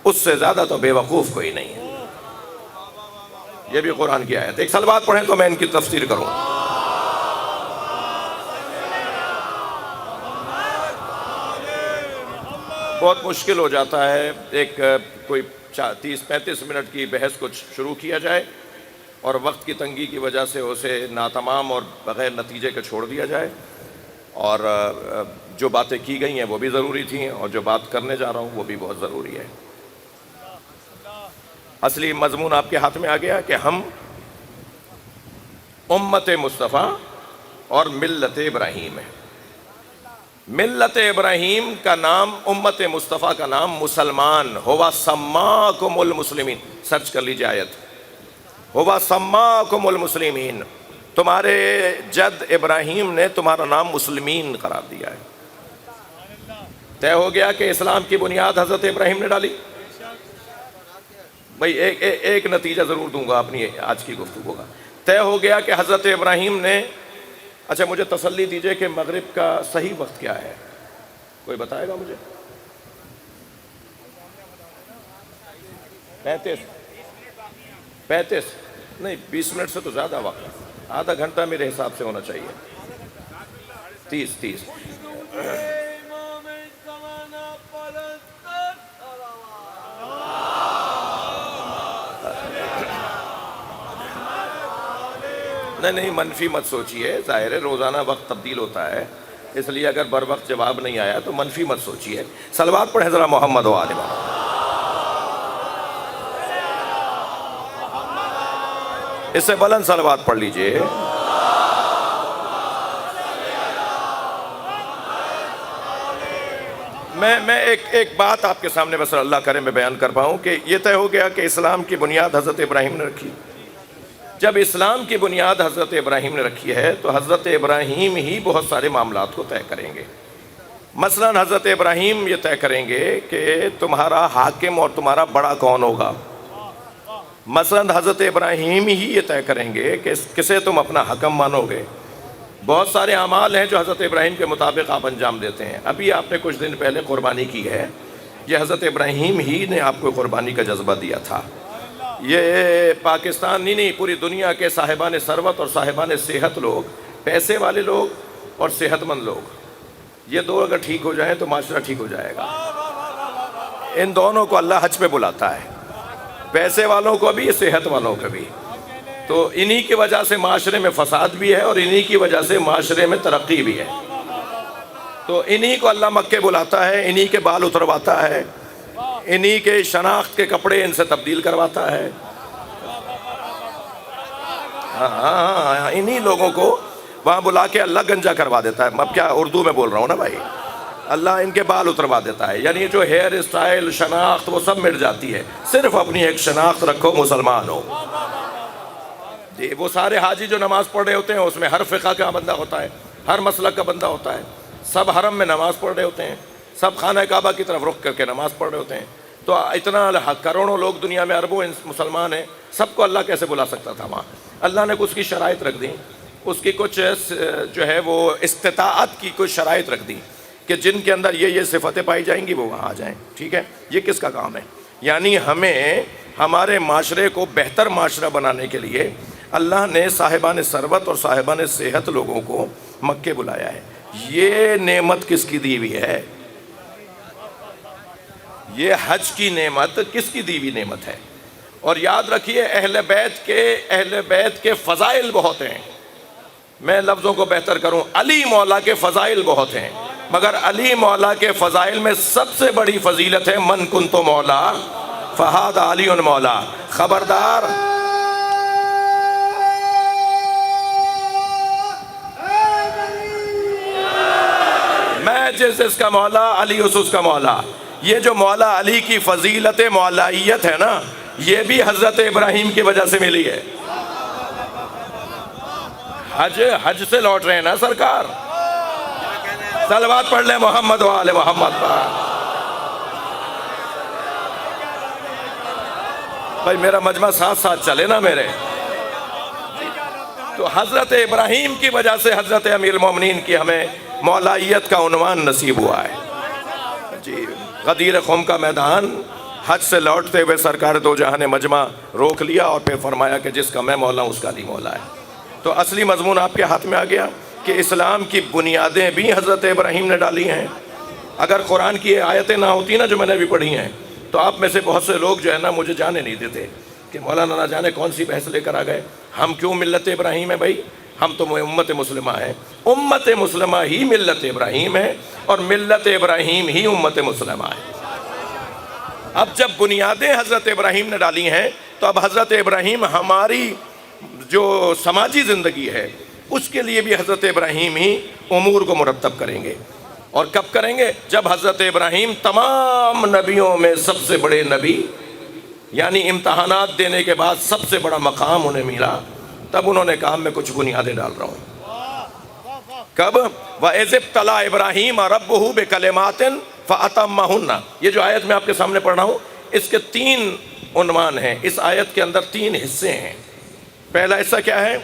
اس سے زیادہ تو بے وقوف کوئی نہیں ہے. یہ بھی قرآن کی آیت. ایک سلوات پڑھیں تو میں ان کی تفسیر کروں. بہت مشکل ہو جاتا ہے ایک کوئی 30-35 منٹ کی بحث کو شروع کیا جائے اور وقت کی تنگی کی وجہ سے اسے ناتمام اور بغیر نتیجے کے چھوڑ دیا جائے. اور جو باتیں کی گئی ہیں وہ بھی ضروری تھیں، اور جو بات کرنے جا رہا ہوں وہ بھی بہت ضروری ہے. اصلی مضمون آپ کے ہاتھ میں آ گیا کہ ہم امت مصطفیٰ اور ملت ابراہیم ہے۔ ملت ابراہیم کا نام، امت مصطفیٰ کا نام مسلمان، ہوا سماکم المسلمین، سرچ کر لیجیے آیت، ہوا سماکم المسلمین، تمہارے جد ابراہیم نے تمہارا نام مسلمین قرار دیا ہے۔ طے ہو گیا کہ اسلام کی بنیاد حضرت ابراہیم نے ڈالی۔ بھئی ایک نتیجہ ضرور دوں گا اپنی آج کی گفتگو کا۔ طے ہو گیا کہ حضرت ابراہیم نے، اچھا مجھے تسلی دیجئے کہ مغرب کا صحیح وقت کیا ہے، کوئی بتائے گا مجھے؟ 35 نہیں، 20 منٹ سے تو زیادہ وقت ہے، آدھا گھنٹہ میرے حساب سے ہونا چاہیے، 30۔ نہیں منفی مت سوچیے، ظاہر ہے روزانہ وقت تبدیل ہوتا ہے، اس لیے اگر بر وقت جواب نہیں آیا تو منفی مت سوچیے۔ صلوات پڑھیں ذرا محمد و آل محمد۔ اس سے بلند صلوات پڑھ لیجئے۔ میں ایک بات آپ کے سامنے بس اللہ کرے میں بیان کر پاؤں کہ یہ طے ہو گیا کہ اسلام کی بنیاد حضرت ابراہیم نے رکھی۔ جب اسلام کی بنیاد حضرت ابراہیم نے رکھی ہے تو حضرت ابراہیم ہی بہت سارے معاملات کو طے کریں گے۔ مثلا حضرت ابراہیم یہ طے کریں گے کہ تمہارا حاکم اور تمہارا بڑا کون ہوگا۔ مثلا حضرت ابراہیم ہی یہ طے کریں گے کہ کسے تم اپنا حکم مانو گے۔ بہت سارے اعمال ہیں جو حضرت ابراہیم کے مطابق آپ انجام دیتے ہیں۔ ابھی آپ نے کچھ دن پہلے قربانی کی ہے، یہ حضرت ابراہیم ہی نے آپ کو قربانی کا جذبہ دیا تھا۔ یہ پاکستان نہیں پوری دنیا کے صاحبان ثروت اور صاحبان صحت لوگ، پیسے والے لوگ اور صحت مند لوگ، یہ دو اگر ٹھیک ہو جائیں تو معاشرہ ٹھیک ہو جائے گا۔ ان دونوں کو اللہ حج پہ بلاتا ہے، پیسے والوں کو بھی، صحت والوں کو بھی۔ تو انہی کی وجہ سے معاشرے میں فساد بھی ہے اور انہی کی وجہ سے معاشرے میں ترقی بھی ہے۔ تو انہی کو اللہ مکے بلاتا ہے، انہی کے بال اترواتا ہے، انہی کے شناخت کے کپڑے ان سے تبدیل کرواتا ہے۔ ہاں انہی لوگوں کو وہاں بلا کے اللہ گنجا کروا دیتا ہے۔ اب کیا اردو میں بول رہا ہوں نا بھائی، اللہ ان کے بال اتروا دیتا ہے، یعنی جو ہیئر اسٹائل، شناخت وہ سب مٹ جاتی ہے، صرف اپنی ایک شناخت رکھو، مسلمان ہو۔ جی وہ سارے حاجی جو نماز پڑھ رہے ہوتے ہیں اس میں ہر فقہ کا بندہ ہوتا ہے، ہر مسلک کا بندہ ہوتا ہے، سب حرم میں نماز پڑھ رہے ہوتے ہیں، سب خانہ کعبہ کی طرف رخ کر کے نماز پڑھ رہے ہوتے ہیں۔ تو اتنا کروڑوں لوگ دنیا میں، اربوں مسلمان ہیں، سب کو اللہ کیسے بلا سکتا تھا وہاں؟ اللہ نے اس کی شرائط رکھ دی، اس کی کچھ جو ہے وہ استطاعت کی کچھ شرائط رکھ دی کہ جن کے اندر یہ صفتیں پائی جائیں گی وہ وہاں آ جائیں۔ ٹھیک ہے، یہ کس کا کام ہے؟ یعنی ہمیں ہمارے معاشرے کو بہتر معاشرہ بنانے کے لیے اللہ نے صاحبان ثروت اور صاحبان صحت لوگوں کو مکے بلایا ہے۔ یہ نعمت کس کی دی ہوئی ہے؟ یہ حج کی نعمت کس کی دی ہوئی نعمت ہے؟ اور یاد رکھیے اہل بیت کے فضائل بہت ہیں۔ میں لفظوں کو بہتر کروں، علی مولا کے فضائل بہت ہیں، مگر علی مولا کے فضائل میں سب سے بڑی فضیلت ہے من کنت مولا فہاد علی مولا۔ خبردار، میں جس کا مولا، علی اس کا مولا۔ یہ جو مولا علی کی فضیلت مولائیت ہے نا، یہ بھی حضرت ابراہیم کی وجہ سے ملی ہے۔ حج سے لوٹ رہے ہیں نا سرکار، صلوات پڑھ لیں محمد و آل محمد پر۔ بھائی میرا مجمع ساتھ ساتھ چلے نا میرے۔ تو حضرت ابراہیم کی وجہ سے حضرت امیر المومنین کی ہمیں مولائیت کا عنوان نصیب ہوا ہے۔ جی غدیر خم کا میدان، حج سے لوٹتے ہوئے سرکار دو جہاں نے مجمع روک لیا اور پھر فرمایا کہ جس کا میں مولا ہوں اس کا علی مولا ہے۔ تو اصلی مضمون آپ کے ہاتھ میں آ گیا کہ اسلام کی بنیادیں بھی حضرت ابراہیم نے ڈالی ہیں۔ اگر قرآن کی آیتیں نہ ہوتی نا جو میں نے بھی پڑھی ہیں تو آپ میں سے بہت سے لوگ جو ہے نا مجھے جانے نہیں دیتے کہ مولانا نہ جانے کون سی بحث لے کر آ گئے۔ ہم کیوں ملت ابراہیم ہے بھائی؟ ہم تو امت مسلمہ ہیں، امت مسلمہ ہی ملت ابراہیم ہے اور ملت ابراہیم ہی امت مسلمہ ہے۔ اب جب بنیادیں حضرت ابراہیم نے ڈالی ہیں تو اب حضرت ابراہیم ہماری جو سماجی زندگی ہے اس کے لیے بھی حضرت ابراہیم ہی امور کو مرتب کریں گے. اور کب کریں گے؟ جب حضرت ابراہیم تمام نبیوں میں سب سے بڑے نبی، یعنی امتحانات دینے کے بعد سب سے بڑا مقام انہیں ملا، تب انہوں نے کہا میں کچھ بنیادیں ڈال رہا ہوں. کب؟ وَإِذِ ابْتَلَىٰ إِبْرَاهِيمَ رَبُّهُ بِكَلِمَاتٍ فَأَتَمَّهُنَّ. یہ جو آیت میں آپ کے سامنے پڑھ رہا ہوں اس کے 3 عنوان ہیں. اس آیت کے اندر 3 حصے ہیں. پہلا حصہ کیا ہے؟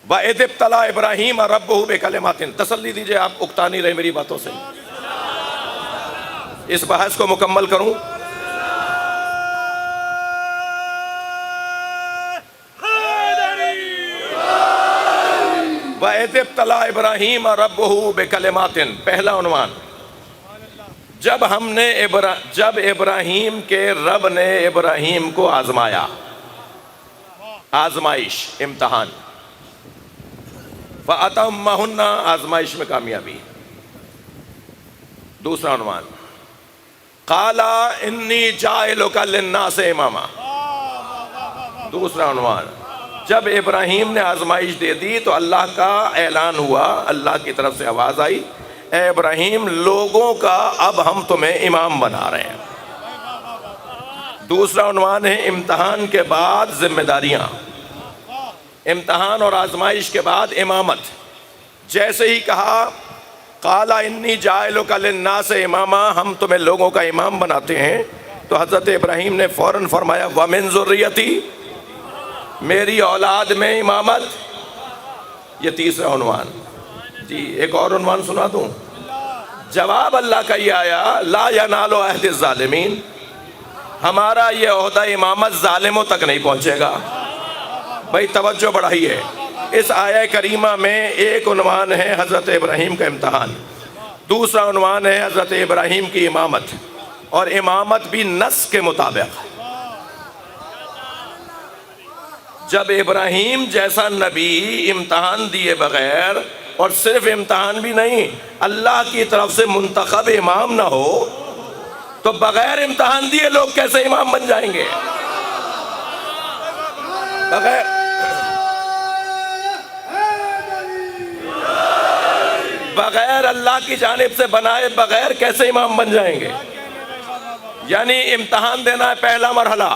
وَإِذِ ابْتَلَىٰ إِبْرَاهِيمَ رَبُّهُ بِكَلِمَاتٍ. تسلی دیجئے، آپ اکتا نہیں رہے میری باتوں سے. اس بحث کو مکمل کروں. وَإِذِ ابْتَلَىٰ إِبْرَاهِيمَ رَبُّهُ بِكَلِمَاتٍ. پہلا عنوان، جب ابراہیم کے رب نے ابراہیم کو آزمایا. آزمائش، امتحان. فَأَتَمَّهُنَّ، آزمائش میں کامیابی. دوسرا عنوان، قَالَ إِنِّي جَاعِلُكَ لِلنَّاسِ إِمَامًا. دوسرا عنوان، جب ابراہیم نے آزمائش دے دی تو اللہ کا اعلان ہوا، اللہ کی طرف سے آواز آئی، اے ابراہیم لوگوں کا اب ہم تمہیں امام بنا رہے ہیں. دوسرا عنوان ہے امتحان کے بعد ذمہ داریاں. امتحان اور آزمائش کے بعد امامت. جیسے ہی کہا قَالَ إِنِّي جَاعِلُكَ لِلنَّاسِ إِمَامًا، ہم تمہیں لوگوں کا امام بناتے ہیں، تو حضرت ابراہیم نے فوراً فرمایا وَمِن ذُرِّيَّتِي، میری اولاد میں امامت. یہ تیسرا عنوان. جی ایک اور عنوان سنا دوں. جواب اللہ کا یہ آیا لا ینال عہد الظالمین، ہمارا یہ عہدہ امامت ظالموں تک نہیں پہنچے گا. بھائی توجہ بڑھائیے، اس آیہ کریمہ میں ایک عنوان ہے حضرت ابراہیم کا امتحان، دوسرا عنوان ہے حضرت ابراہیم کی امامت، اور امامت بھی نص کے مطابق. جب ابراہیم جیسا نبی امتحان دیے بغیر، اور صرف امتحان بھی نہیں، اللہ کی طرف سے منتخب امام نہ ہو تو بغیر امتحان دیے لوگ کیسے امام بن جائیں گے؟ بغیر اللہ کی جانب سے بنائے بغیر کیسے امام بن جائیں گے؟ یعنی امتحان دینا ہے پہلا مرحلہ،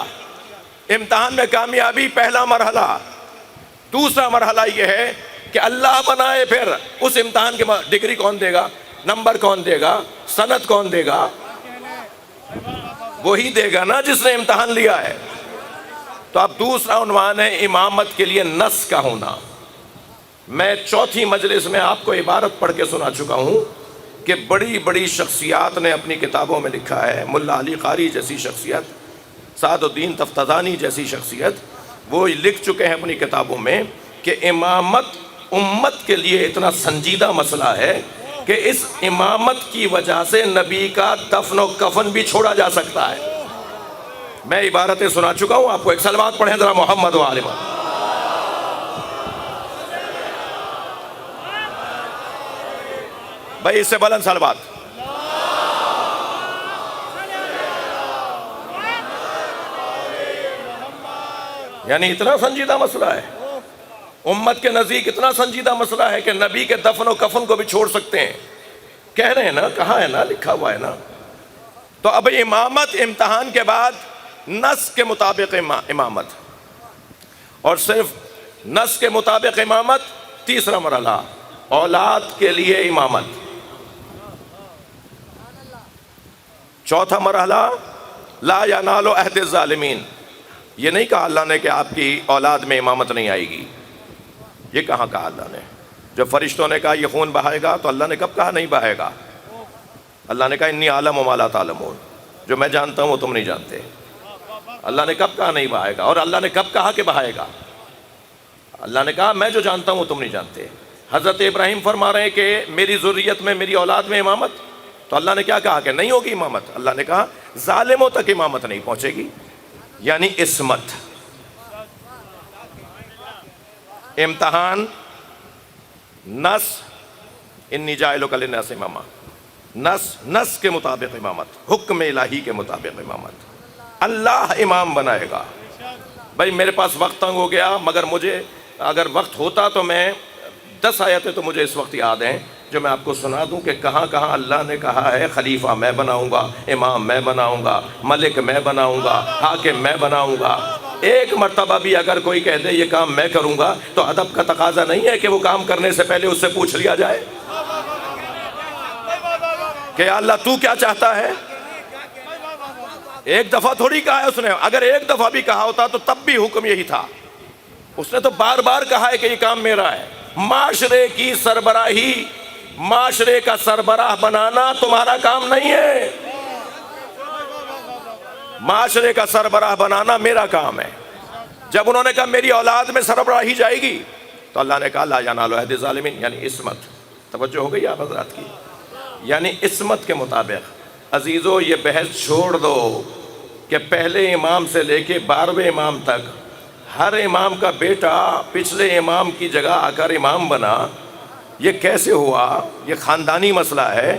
امتحان میں کامیابی پہلا مرحلہ. دوسرا مرحلہ یہ ہے کہ اللہ بنائے، پھر اس امتحان کے بعد ڈگری کون دے گا، نمبر کون دے گا، سند کون دے گا؟ وہی دے گا نا جس نے امتحان لیا ہے. تو اب دوسرا عنوان ہے امامت کے لیے نص کا ہونا. میں چوتھی مجلس میں آپ کو عبارت پڑھ کے سنا چکا ہوں کہ بڑی بڑی شخصیات نے اپنی کتابوں میں لکھا ہے. ملا علی قاری جیسی شخصیت، سعد الدین تفتزانی جیسی شخصیت، وہ لکھ چکے ہیں اپنی کتابوں میں کہ امامت امت کے لیے اتنا سنجیدہ مسئلہ ہے کہ اس امامت کی وجہ سے نبی کا دفن و کفن بھی چھوڑا جا سکتا ہے. میں عبارتیں سنا چکا ہوں آپ کو. ایک صلوات پڑھیں ذرا محمد و آل محمد. بھائی اس سے بلند صلوات. یعنی اتنا سنجیدہ مسئلہ ہے، امت کے نزدیک اتنا سنجیدہ مسئلہ ہے کہ نبی کے دفن و کفن کو بھی چھوڑ سکتے ہیں. کہہ رہے ہیں نا، کہا ہے نا، لکھا ہوا ہے نا. تو اب امامت امتحان کے بعد نص کے مطابق امامت، اور صرف نص کے مطابق امامت. تیسرا مرحلہ اولاد کے لیے امامت. چوتھا مرحلہ لا ینال عہد الظالمین. یہ نہیں کہا اللہ نے کہ آپ کی اولاد میں امامت نہیں آئے گی. یہ کہاں کہا اللہ نے؟ جب فرشتوں نے کہا یہ خون بہائے گا تو اللہ نے کب کہا نہیں بہائے گا؟ اللہ نے کہا انی اعلم ما لا تعلمون، جو میں جانتا ہوں وہ تم نہیں جانتے. اللہ نے کب کہا نہیں بہائے گا؟ اور اللہ نے کب کہا کہ بہائے گا؟ اللہ نے کہا میں جو جانتا ہوں وہ تم نہیں جانتے. حضرت ابراہیم فرما رہے ہیں کہ میری ذریت میں، میری اولاد میں امامت. تو اللہ نے کیا کہا کہ نہیں ہوگی امامت؟ اللہ نے کہا ظالموں تک امامت نہیں پہنچے گی. یعنی عصمت. امتحان، نص، انی جاعلک للناس اماما. نس کے مطابق امامت، حکم الہی کے مطابق امامت، اللہ امام بنائے گا۔ بھائی میرے پاس وقت تنگ ہو گیا، مگر مجھے اگر وقت ہوتا تو میں 10 آیتیں تو مجھے اس وقت یاد ہیں جو میں آپ کو سنا دوں کہ کہاں کہاں اللہ نے کہا ہے خلیفہ میں بناؤں گا، امام میں بناؤں گا، ملک میں بناؤں گا، حاکم میں بناؤں گا۔ ایک مرتبہ بھی اگر کوئی کہہ دے یہ کام میں کروں گا تو ادب کا تقاضا نہیں ہے کہ وہ کام کرنے سے پہلے اس سے پوچھ لیا جائے کہ یا اللہ تو کیا چاہتا ہے؟ ایک دفعہ تھوڑی کہا ہے اس نے، اگر ایک دفعہ بھی کہا ہوتا تو تب بھی حکم یہی تھا۔ اس نے تو بار بار کہا ہے کہ یہ کام میرا ہے۔ معاشرے کی سربراہی، معاشرے کا سربراہ بنانا تمہارا کام نہیں ہے، معاشرے کا سربراہ بنانا میرا کام ہے۔ جب انہوں نے کہا میری اولاد میں سربراہی جائے گی تو اللہ نے کہا لا ینال عہد الظالمین، یعنی عصمت۔ توجہ ہو گئی آپ حضرات کی؟ یعنی عصمت کے مطابق۔ عزیزو یہ بحث چھوڑ دو کہ پہلے امام سے لے کے 12ویں امام تک ہر امام کا بیٹا پچھلے امام کی جگہ آ کر امام بنا، یہ کیسے ہوا؟ یہ خاندانی مسئلہ ہے۔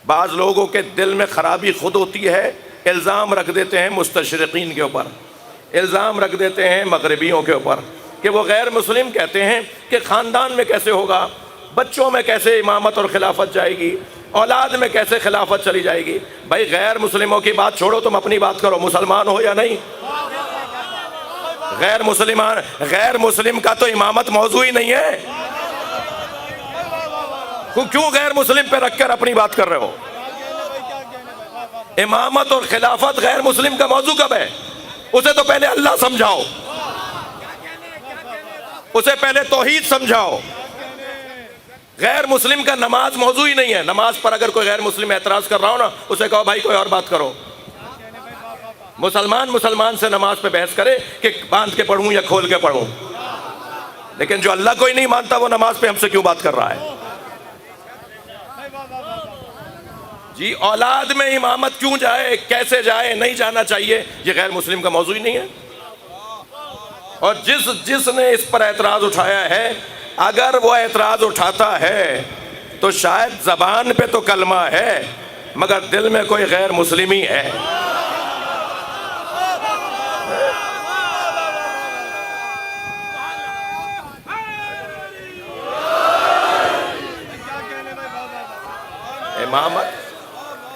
بعض لوگوں کے دل میں خرابی خود ہوتی ہے، الزام رکھ دیتے ہیں مستشرقین کے اوپر، الزام رکھ دیتے ہیں مغربیوں کے اوپر کہ وہ غیر مسلم کہتے ہیں کہ خاندان میں کیسے ہوگا، بچوں میں کیسے امامت اور خلافت جائے گی، اولاد میں کیسے خلافت چلی جائے گی۔ بھائی غیر مسلموں کی بات چھوڑو، تم اپنی بات کرو، مسلمان ہو یا نہیں؟ غیر مسلم کا تو امامت موضوع ہی نہیں ہے، کیوں غیر مسلم پہ رکھ کر اپنی بات کر رہے ہو؟ امامت اور خلافت غیر مسلم کا موضوع کب ہے؟ اسے تو پہلے اللہ سمجھاؤ، اسے پہلے توحید سمجھاؤ۔ غیر مسلم کا نماز موضوع ہی نہیں ہے۔ نماز پر اگر کوئی غیر مسلم اعتراض کر رہا ہو نا، اسے کہو بھائی کوئی اور بات کرو۔ مسلمان سے نماز پہ بحث کرے کہ باندھ کے پڑھوں یا کھول کے پڑھوں، لیکن جو اللہ کو ہی نہیں مانتا وہ نماز پہ ہم سے کیوں بات کر رہا ہے؟ جی اولاد میں امامت کیوں جائے، کیسے جائے، نہیں جانا چاہیے، یہ غیر مسلم کا موضوع ہی نہیں ہے۔ اور جس نے اس پر اعتراض اٹھایا ہے، اگر وہ اعتراض اٹھاتا ہے تو شاید زبان پہ تو کلمہ ہے مگر دل میں کوئی غیر مسلمی ہے۔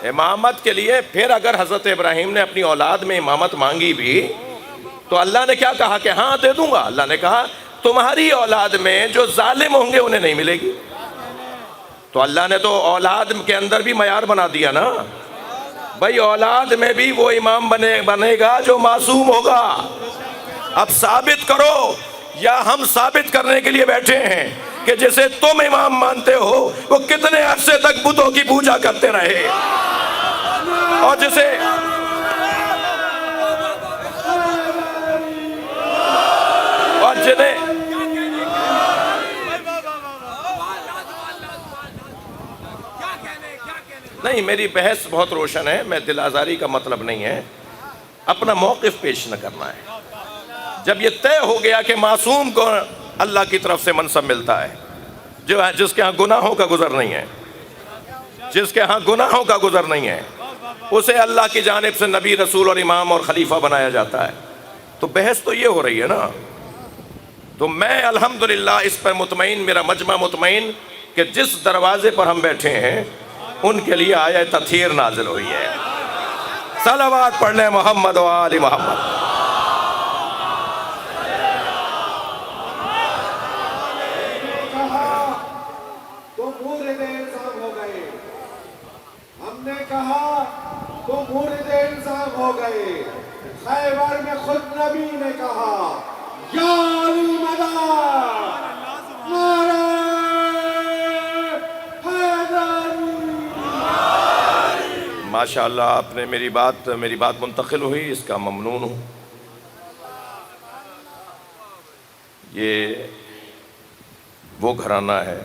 امامت کے لیے پھر اگر حضرت ابراہیم نے اپنی اولاد میں امامت مانگی بھی تو اللہ نے کیا کہا کہ ہاں دے دوں گا؟ اللہ نے کہا تمہاری اولاد میں جو ظالم ہوں گے انہیں نہیں ملے گی۔ تو اللہ نے تو اولاد کے اندر بھی معیار بنا دیا نا، بھائی اولاد میں بھی وہ امام بنے گا جو معصوم ہوگا۔ اب ثابت کرو، یا ہم ثابت کرنے کے لیے بیٹھے ہیں کہ جسے تم امام مانتے ہو وہ کتنے عرصے تک بتوں کی پوجا کرتے رہے، اور جنہیں نہیں، میری بحث بہت روشن ہے، میں دل آزاری کا مطلب نہیں ہے، اپنا موقف پیش نہ کرنا ہے۔ جب یہ طے ہو گیا کہ معصوم کو اللہ کی طرف سے منصب ملتا ہے، جس کے ہاں گناہوں کا گزر نہیں ہے، جس کے ہاں گناہوں کا گزر نہیں ہے، اسے اللہ کی جانب سے نبی، رسول اور امام اور خلیفہ بنایا جاتا ہے، تو بحث تو یہ ہو رہی ہے نا۔ تو میں الحمدللہ اس پر مطمئن، میرا مجمع مطمئن کہ جس دروازے پر ہم بیٹھے ہیں ان کے لیے آیت تطہیر نازل ہوئی ہے۔ صلوات پڑھ لیں محمد و آل محمد۔ تو مورد الزام ہو گئے، ہم نے کہا تو مورد الزام ہو گئے۔ خیبر میں خود نبی نے کہا یا علی مدد نعرہ ماشاءاللہ آپ نے میری بات منتقل ہوئی، اس کا ممنون ہوں۔ یہ وہ گھرانہ ہے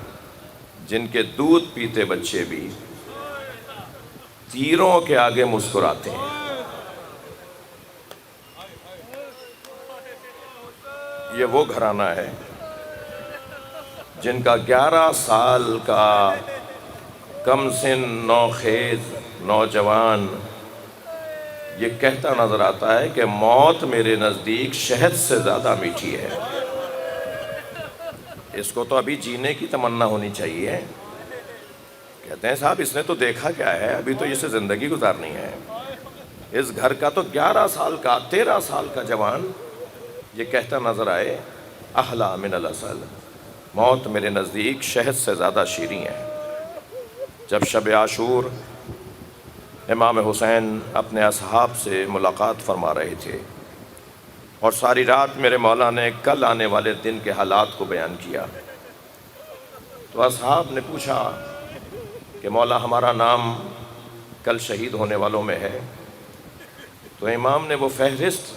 جن کے دودھ پیتے بچے بھی تیروں کے آگے مسکراتے ہیں۔ یہ وہ گھرانہ ہے جن کا 11 سال کا کم سن نوخیز نوجوان یہ کہتا نظر آتا ہے کہ موت میرے نزدیک شہد سے زیادہ میٹھی ہے. اس کو تو ابھی جینے کی تمنا ہونی چاہیے. کہتے ہیں صاحب اس نے تو دیکھا کیا ہے, ابھی تو اسے زندگی گزارنی ہے. اس گھر کا تو 11 سال کا 13 سال کا جوان یہ کہتا نظر آئے احلی من العسل, موت میرے نزدیک شہد سے زیادہ شیریں ہے. جب شب عاشور امام حسین اپنے اصحاب سے ملاقات فرما رہے تھے اور ساری رات میرے مولا نے کل آنے والے دن کے حالات کو بیان کیا, تو اصحاب نے پوچھا کہ مولا ہمارا نام کل شہید ہونے والوں میں ہے. تو امام نے وہ فہرست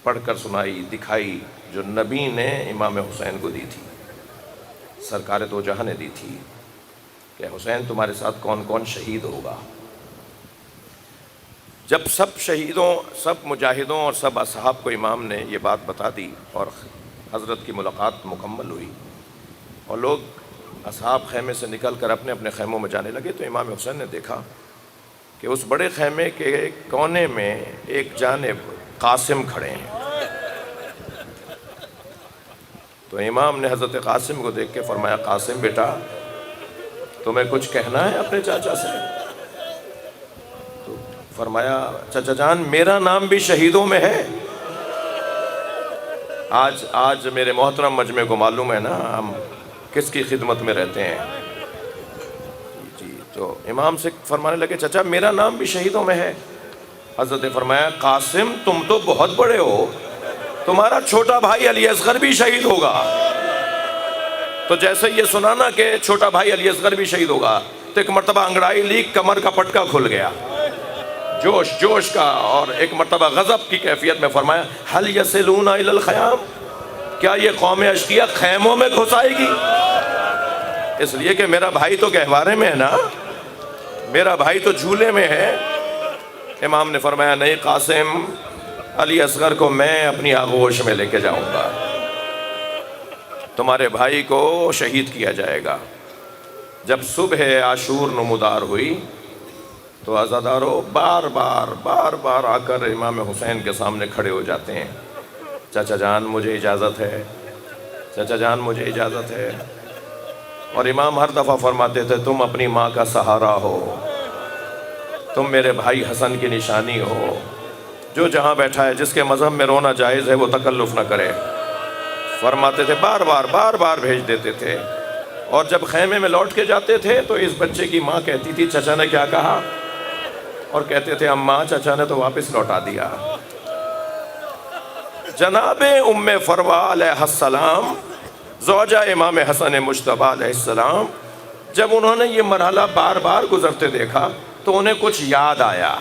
پڑھ کر سنائی, دکھائی, جو نبی نے امام حسین کو دی تھی, سرکار دو جہاں نے دی تھی, کہ حسین تمہارے ساتھ کون کون شہید ہوگا. جب سب شہیدوں, سب مجاہدوں اور سب اصحاب کو امام نے یہ بات بتا دی اور حضرت کی ملاقات مکمل ہوئی اور لوگ اصحاب خیمے سے نکل کر اپنے اپنے خیموں میں جانے لگے, تو امام حسین نے دیکھا کہ اس بڑے خیمے کے کونے میں ایک جانب قاسم کھڑے ہیں. تو امام نے حضرت قاسم کو دیکھ کے فرمایا, قاسم بیٹا تمہیں کچھ کہنا ہے اپنے چاچا سے؟ تو فرمایا, چچا جان میرا نام بھی شہیدوں میں ہے. آج میرے محترم مجمع کو معلوم ہے نا ہم کس کی خدمت میں رہتے ہیں. جی تو امام سے فرمانے لگے, چچا میرا نام بھی شہیدوں میں ہے. حضرت نے فرمایا, قاسم تم تو بہت بڑے ہو, تمہارا چھوٹا بھائی علی اصغر بھی شہید ہوگا. تو جیسے یہ سنا نا کہ چھوٹا بھائی علی اصغر بھی شہید ہوگا, تو ایک مرتبہ انگڑائی لی, کمر کا پٹکا کھل گیا, جوش کا, اور ایک مرتبہ غضب کی کیفیت میں فرمایا, هل يصلون الى الخیام, کیا یہ قوم اشقیہ خیموں میں گھس آئے گی؟ اس لیے کہ میرا بھائی تو گہوارے میں ہے نا, میرا بھائی تو جھولے میں ہے. امام نے فرمایا, نہیں قاسم, علی اصغر کو میں اپنی آغوش میں لے کے جاؤں گا, تمہارے بھائی کو شہید کیا جائے گا. جب صبح عاشور نمودار ہوئی تو عزاداروں بار بار آ کر امام حسین کے سامنے کھڑے ہو جاتے ہیں, چچا جان مجھے اجازت ہے, چچا جان مجھے اجازت ہے. اور امام ہر دفعہ فرماتے تھے, تم اپنی ماں کا سہارا ہو, تم میرے بھائی حسن کی نشانی ہو. جو جہاں بیٹھا ہے جس کے مذہب میں رونا جائز ہے وہ تکلف نہ کرے. فرماتے تھے, بار بار بھیج دیتے تھے. اور جب خیمے میں لوٹ کے جاتے تھے تو اس بچے کی ماں کہتی تھی, چچا نے کیا کہا؟ اور کہتے تھے, اماں چچا نے تو واپس لوٹا دیا. جناب ام فروہ علیہ السلام, زوجہ امام حسن مجتبی علیہ السلام, جب انہوں نے یہ مرحلہ بار گزرتے دیکھا تو انہیں کچھ یاد آیا.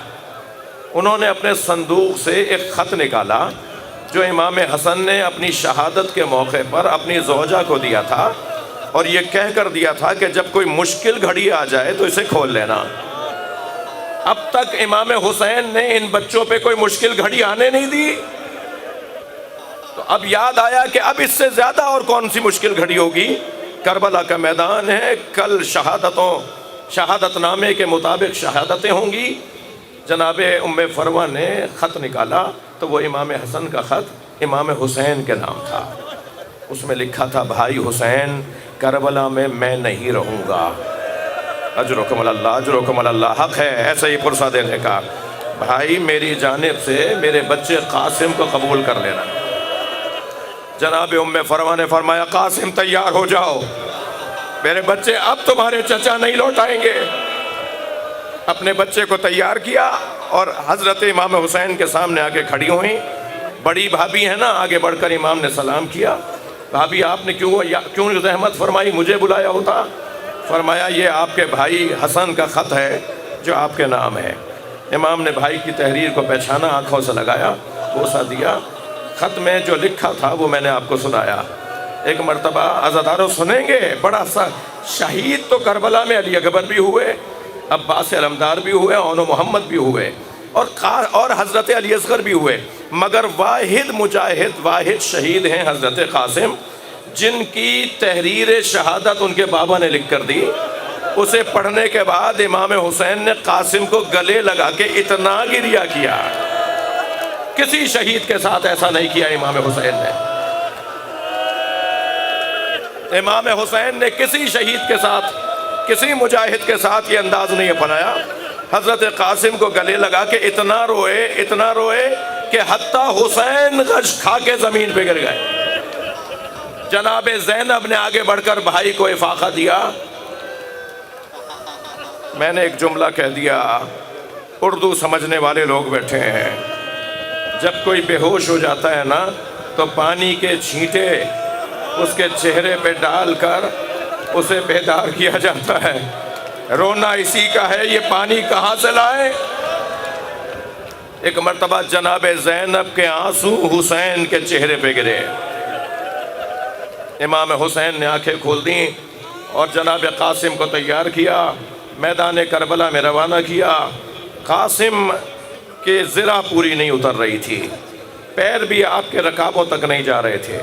انہوں نے اپنے صندوق سے ایک خط نکالا جو امام حسن نے اپنی شہادت کے موقع پر اپنی زوجہ کو دیا تھا, اور یہ کہہ کر دیا تھا کہ جب کوئی مشکل گھڑی آ جائے تو اسے کھول لینا. اب تک امام حسین نے ان بچوں پہ کوئی مشکل گھڑی آنے نہیں دی, تو اب یاد آیا کہ اب اس سے زیادہ اور کون سی مشکل گھڑی ہوگی. کربلا کا میدان ہے, کل شہادت نامے کے مطابق شہادتیں ہوں گی. جناب ام فروہ نے خط نکالا تو وہ امام حسن کا خط امام حسین کے نام تھا. اس میں لکھا تھا, بھائی حسین کربلا میں نہیں رہوں گا. اجرکم اللہ, اجرکم اللہ, حق ہے ایسے ہی پرسہ دینے کا. بھائی میری جانب سے میرے بچے قاسم کو قبول کر لینا. جناب ام فروہ نے فرمایا, قاسم تیار ہو جاؤ, میرے بچے اب تمہارے چچا نہیں لوٹ آئیں گے. اپنے بچے کو تیار کیا اور حضرت امام حسین کے سامنے آگے کھڑی ہوئیں. بڑی بھابھی ہے نا, آگے بڑھ کر امام نے سلام کیا. بھابھی آپ نے کیوں زحمت فرمائی, مجھے بلایا ہوتا. فرمایا, یہ آپ کے بھائی حسن کا خط ہے جو آپ کے نام ہے. امام نے بھائی کی تحریر کو پہچانا, آنکھوں سے لگایا, بوسہ دیا. خط میں جو لکھا تھا وہ میں نے آپ کو سنایا. ایک مرتبہ عزاداروں سنیں گے, بڑا سا شہید تو کربلا میں علی اکبر بھی ہوئے, عباس علمدار بھی ہوئے, اون محمد بھی ہوئے, اور حضرت علی اصغر بھی ہوئے, مگر واحد مجاہد, واحد شہید ہیں حضرت قاسم, جن کی تحریر شہادت ان کے بابا نے لکھ کر دی. اسے پڑھنے کے بعد امام حسین نے قاسم کو گلے لگا کے اتنا گریہ کیا، کسی شہید کے ساتھ ایسا نہیں کیا امام حسین نے۔ امام حسین نے کسی شہید کے ساتھ، کسی مجاہد کے ساتھ یہ انداز نہیں اپنایا۔ حضرت قاسم کو گلے لگا کے اتنا روئے کہ حتیٰ حسین غش کھا کے زمین پہ گر گئے۔ جناب زینب نے آگے بڑھ کر بھائی کو افاقہ دیا۔ میں نے ایک جملہ کہہ دیا، اردو سمجھنے والے لوگ بیٹھے ہیں، جب کوئی بے ہوش ہو جاتا ہے نا تو پانی کے چھینٹے اس کے چہرے پہ ڈال کر اسے بیدار کیا جاتا ہے۔ رونا اسی کا ہے، یہ پانی کہاں سے لائے؟ ایک مرتبہ جناب زینب کے آنسو حسین کے چہرے پہ گرے۔ امام حسین نے آنکھیں کھول دیں اور جناب قاسم کو تیار کیا، میدان کربلا میں روانہ کیا۔ قاسم کی زرہ پوری نہیں اتر رہی تھی، پیر بھی آپ کے رکابوں تک نہیں جا رہے تھے۔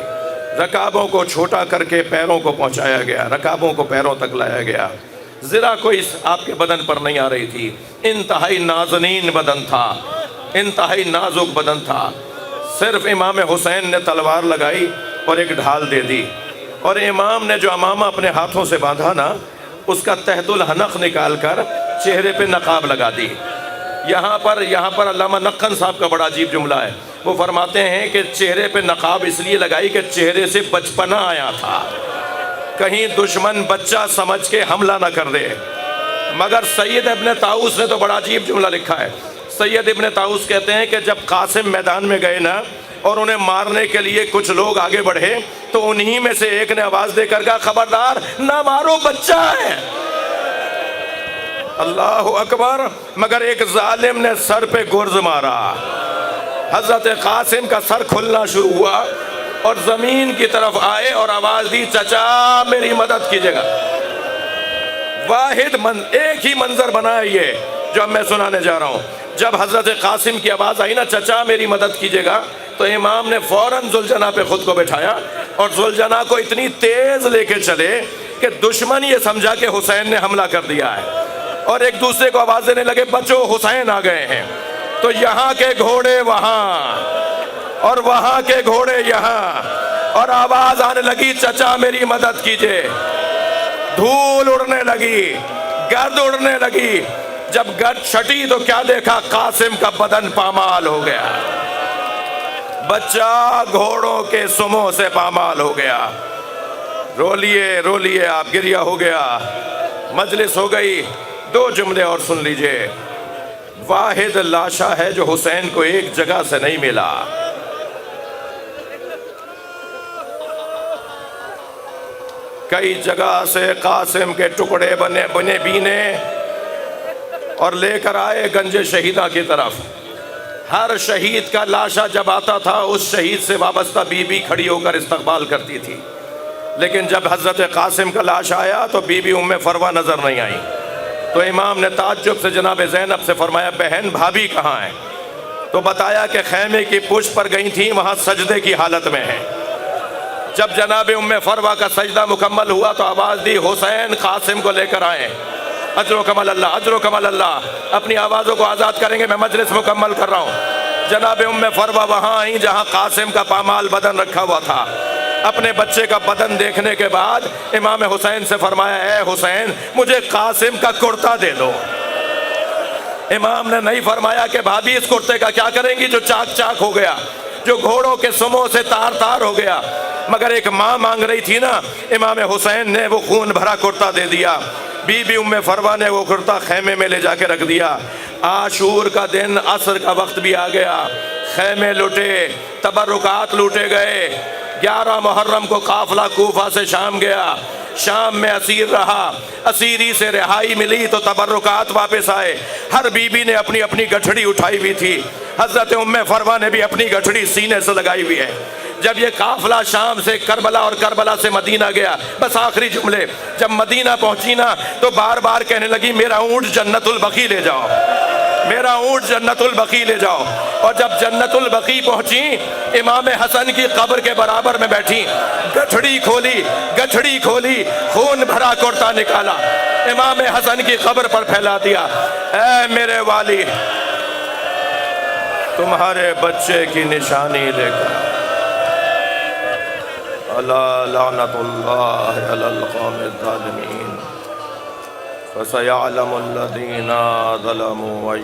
رکابوں کو چھوٹا کر کے پیروں کو پہنچایا گیا، رکابوں کو پیروں تک لایا گیا، زرہ کوئی آپ کے بدن پر نہیں آ رہی تھی۔ انتہائی نازنین بدن تھا، انتہائی نازک بدن تھا۔ صرف امام حسین نے تلوار لگائی اور ایک ڈھال دے دی، اور امام نے جو امامہ اپنے ہاتھوں سے باندھا نا، اس کا تحت الحنق نکال کر چہرے پہ نقاب لگا دی۔ یہاں پر علامہ نقن صاحب کا بڑا عجیب جملہ ہے، وہ فرماتے ہیں کہ چہرے پہ نقاب اس لیے لگائی کہ چہرے سے بچپنا آیا تھا، کہیں دشمن بچہ سمجھ کے حملہ نہ کر دے۔ مگر سید ابن طاؤس نے تو بڑا عجیب جملہ لکھا ہے۔ سید ابن طاؤس کہتے ہیں کہ جب قاسم میدان میں گئے نا اور انہیں مارنے کے لیے کچھ لوگ آگے بڑھے تو انہی میں سے ایک نے آواز دے کر کہا، خبردار نہ مارو، بچہ ہے۔ اللہ اکبر! مگر ایک ظالم نے سر پہ گرز مارا، حضرت قاسم کا سر کھلنا شروع ہوا اور زمین کی طرف آئے اور آواز دی، چچا میری مدد کیجیے گا۔ ایک ہی منظر بنا ہے یہ جو اب میں سنانے جا رہا ہوں۔ جب حضرت قاسم کی آواز آئی نا، چچا میری مدد کیجیے گا، تو امام نے فوراً ذوالجناح پہ خود کو بٹھایا اور ذوالجناح کو اتنی تیز لے کے چلے کہ دشمن یہ سمجھا کہ حسین نے حملہ کر دیا ہے، اور ایک دوسرے کو آواز دینے لگے، بچو حسین آ گئے ہیں۔ تو یہاں کے گھوڑے وہاں اور وہاں کے گھوڑے یہاں، اور آواز آنے لگی، چچا میری مدد کیجیے۔ دھول اڑنے لگی، گرد اڑنے لگی۔ جب گرد چھٹی تو کیا دیکھا؟ قاسم کا بدن پامال ہو گیا، بچہ گھوڑوں کے سموں سے پامال ہو گیا۔ رو لیے آپ، گریہ ہو گیا، مجلس ہو گئی۔ دو جملے اور سن لیجئے۔ واحد لاشا ہے جو حسین کو ایک جگہ سے نہیں ملا، کئی جگہ سے قاسم کے ٹکڑے بنے بینے اور لے کر آئے گنج شہیدہ کی طرف۔ ہر شہید کا لاشا جب آتا تھا اس شہید سے وابستہ بی بی کھڑی ہو کر استقبال کرتی تھی، لیکن جب حضرت قاسم کا لاش آیا تو بی بی ام فروہ نظر نہیں آئی۔ تو امام نے تعجب سے جناب زینب سے فرمایا، بہن بھابھی کہاں ہے؟ تو بتایا کہ خیمے کی پشت پر گئی تھی، وہاں سجدے کی حالت میں ہے۔ جب جناب ام فروہ کا سجدہ مکمل ہوا تو آواز دی، حسین قاسم کو لے کر آئیں، اجر و کمال اللہ، اجر و کمال اللہ۔ اپنی آوازوں کو آزاد کریں گے، میں مجلس مکمل کر رہا ہوں۔ جناب ام فروہ وہاں آئیں جہاں قاسم کا پامال بدن رکھا ہوا تھا۔ اپنے بچے کا بدن دیکھنے کے بعد امام حسین سے فرمایا، اے حسین مجھے قاسم کا کرتا دے دو۔ امام نے نہیں فرمایا کہ بھابھی اس کرتے کا کیا کریں گی جو چاک چاک ہو گیا، جو گھوڑوں کے سموں سے تار تار ہو گیا، مگر ایک ماں مانگ رہی تھی نا، امام حسین نے وہ خون بھرا کرتا دے دیا۔ بی بی ام فروہ نے وہ کرتا خیمے میں لے جا کے رکھ دیا۔ عاشور کا دن، عصر کا وقت بھی آ گیا، خیمے لوٹے، تبرکات لوٹے گئے۔ 11 محرم کو قافلہ کوفہ سے شام گیا، شام میں اسیر رہا، اسیری سے رہائی ملی تو تبرکات واپس آئے۔ ہر بی بی نے اپنی اپنی گٹھڑی اٹھائی ہوئی تھی، حضرت ام فروہ نے بھی اپنی گٹھڑی سینے سے لگائی ہوئی ہے۔ جب یہ قافلہ شام سے کربلا اور کربلا سے مدینہ گیا، بس آخری جملے، جب مدینہ پہنچی نا تو بار بار کہنے لگی، میرا اونٹ جنت البقیع لے جاؤ، میرا اونٹ جنت البقیع لے جاؤ۔ اور جب جنت البقیع پہنچی، امام حسن کی قبر کے برابر میں بیٹھی، گٹھڑی کھولی، خون بھرا کرتا نکالا، امام حسن کی قبر پر پھیلا دیا۔ اے میرے والی، تمہارے بچے کی نشانی لے کر الا لعنت اللہ علی القوم الظالمین فسیعلم الذین ظلموا